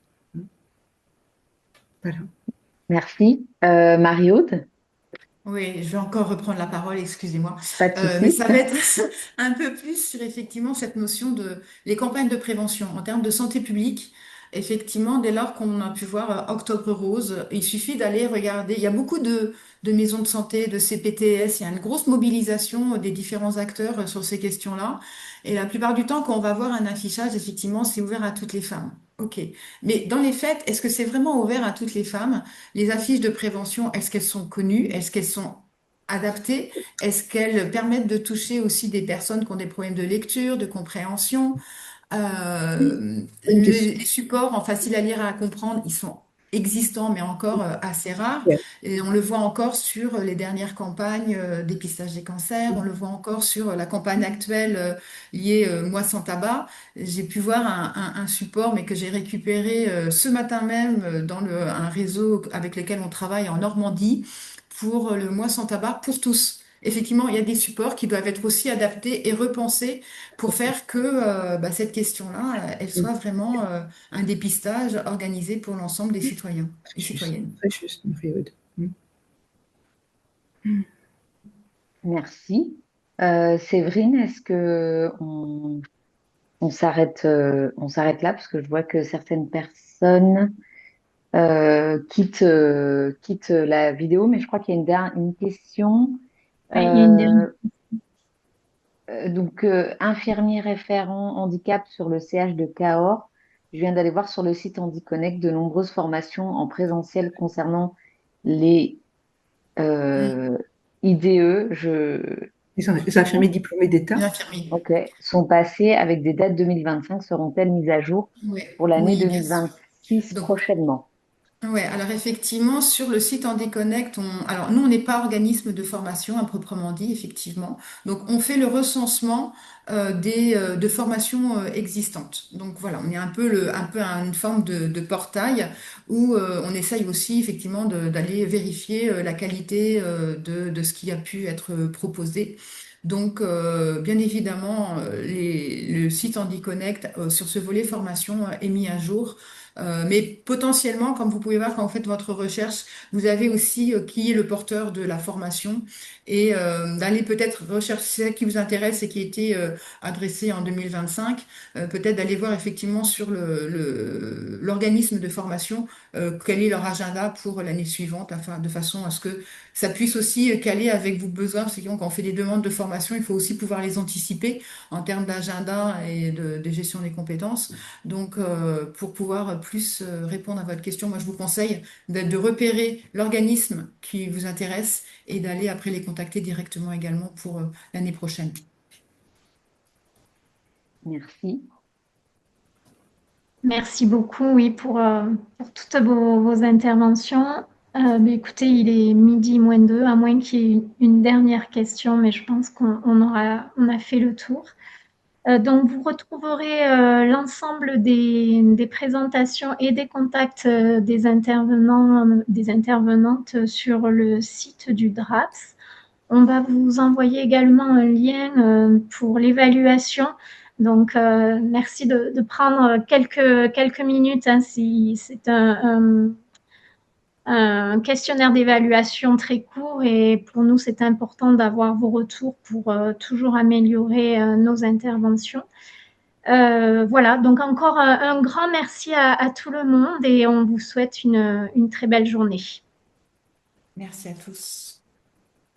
Voilà. Merci. Marie-Aude? Oui, je vais encore reprendre la parole, excusez-moi. Pas de Mais souci. ça va être un peu plus sur effectivement cette notion de les campagnes de prévention en termes de santé publique. Effectivement, dès lors qu'on a pu voir Octobre Rose, il suffit d'aller regarder. Il y a beaucoup de maisons de santé, de CPTS, il y a une grosse mobilisation des différents acteurs sur ces questions-là. Et la plupart du temps, quand on va voir un affichage, effectivement, c'est ouvert à toutes les femmes. OK. Mais dans les faits, est-ce que c'est vraiment ouvert à toutes les femmes? Les affiches de prévention, est-ce qu'elles sont connues? Est-ce qu'elles sont adaptées? Est-ce qu'elles permettent de toucher aussi des personnes qui ont des problèmes de lecture, de compréhension? Bonne question. Les supports en facile à lire et à comprendre, ils sont existants, mais encore assez rares. Yeah. Et on le voit encore sur les dernières campagnes dépistage des cancers. On le voit encore sur la campagne actuelle liée Moi sans tabac. J'ai pu voir un support, mais que j'ai récupéré ce matin même un réseau avec lequel on travaille en Normandie pour le Moi sans tabac pour tous. Effectivement, il y a des supports qui doivent être aussi adaptés et repensés pour faire que cette question-là, elle soit vraiment un dépistage organisé pour l'ensemble des citoyens et Juste, citoyennes. très juste, Marie-Aude. Merci. Séverine, est-ce que on s'arrête là parce que je vois que certaines personnes quittent la vidéo, mais je crois qu'il y a une question. Ouais, il y a une dernière. Euh, Infirmier référent handicap sur le CH de Cahors. Je viens d'aller voir sur le site HandiConnect de nombreuses formations en présentiel concernant les Mm. IDE. Les infirmiers diplômés d'État. Les infirmiers. Ok, sont passées avec des dates 2025. Seront-elles mises à jour Oui, pour l'année oui, bien sûr. 2026 Donc, prochainement? ouais, alors effectivement, sur le site HandiConnect, alors nous, on n'est pas organisme de formation à proprement dit, effectivement. Donc, on fait le recensement de formations existantes. Donc voilà, on est un peu à une forme de portail où on essaye aussi effectivement d'aller vérifier la qualité de ce qui a pu être proposé. Donc, bien évidemment, le site HandiConnect sur ce volet formation est mis à jour. Mais potentiellement, comme vous pouvez voir quand vous faites votre recherche, vous avez aussi qui est le porteur de la formation et d'aller peut-être rechercher celle qui vous intéresse et qui a été adressée en 2025, peut-être d'aller voir effectivement sur l'organisme de formation quel est leur agenda pour l'année suivante, afin, de façon à ce que ça puisse aussi caler avec vos besoins. Parce que quand on fait des demandes de formation, il faut aussi pouvoir les anticiper en termes d'agenda et de gestion des compétences. Donc, pour pouvoir plus répondre à votre question, moi, je vous conseille de repérer l'organisme qui vous intéresse et d'aller après les contacter directement également pour l'année prochaine. Merci. Merci beaucoup, oui, pour toutes vos interventions. Écoutez, il est midi moins 2, à moins qu'il y ait une dernière question, mais je pense on a fait le tour. Donc, vous retrouverez l'ensemble des présentations et des contacts des intervenants, des intervenantes sur le site du DRAPS. On va vous envoyer également un lien pour l'évaluation. Donc, merci de prendre quelques minutes. Hein, c'est un questionnaire d'évaluation très court et pour nous, c'est important d'avoir vos retours pour toujours améliorer nos interventions. Voilà, donc encore un grand merci à tout le monde et on vous souhaite une très belle journée. Merci à tous.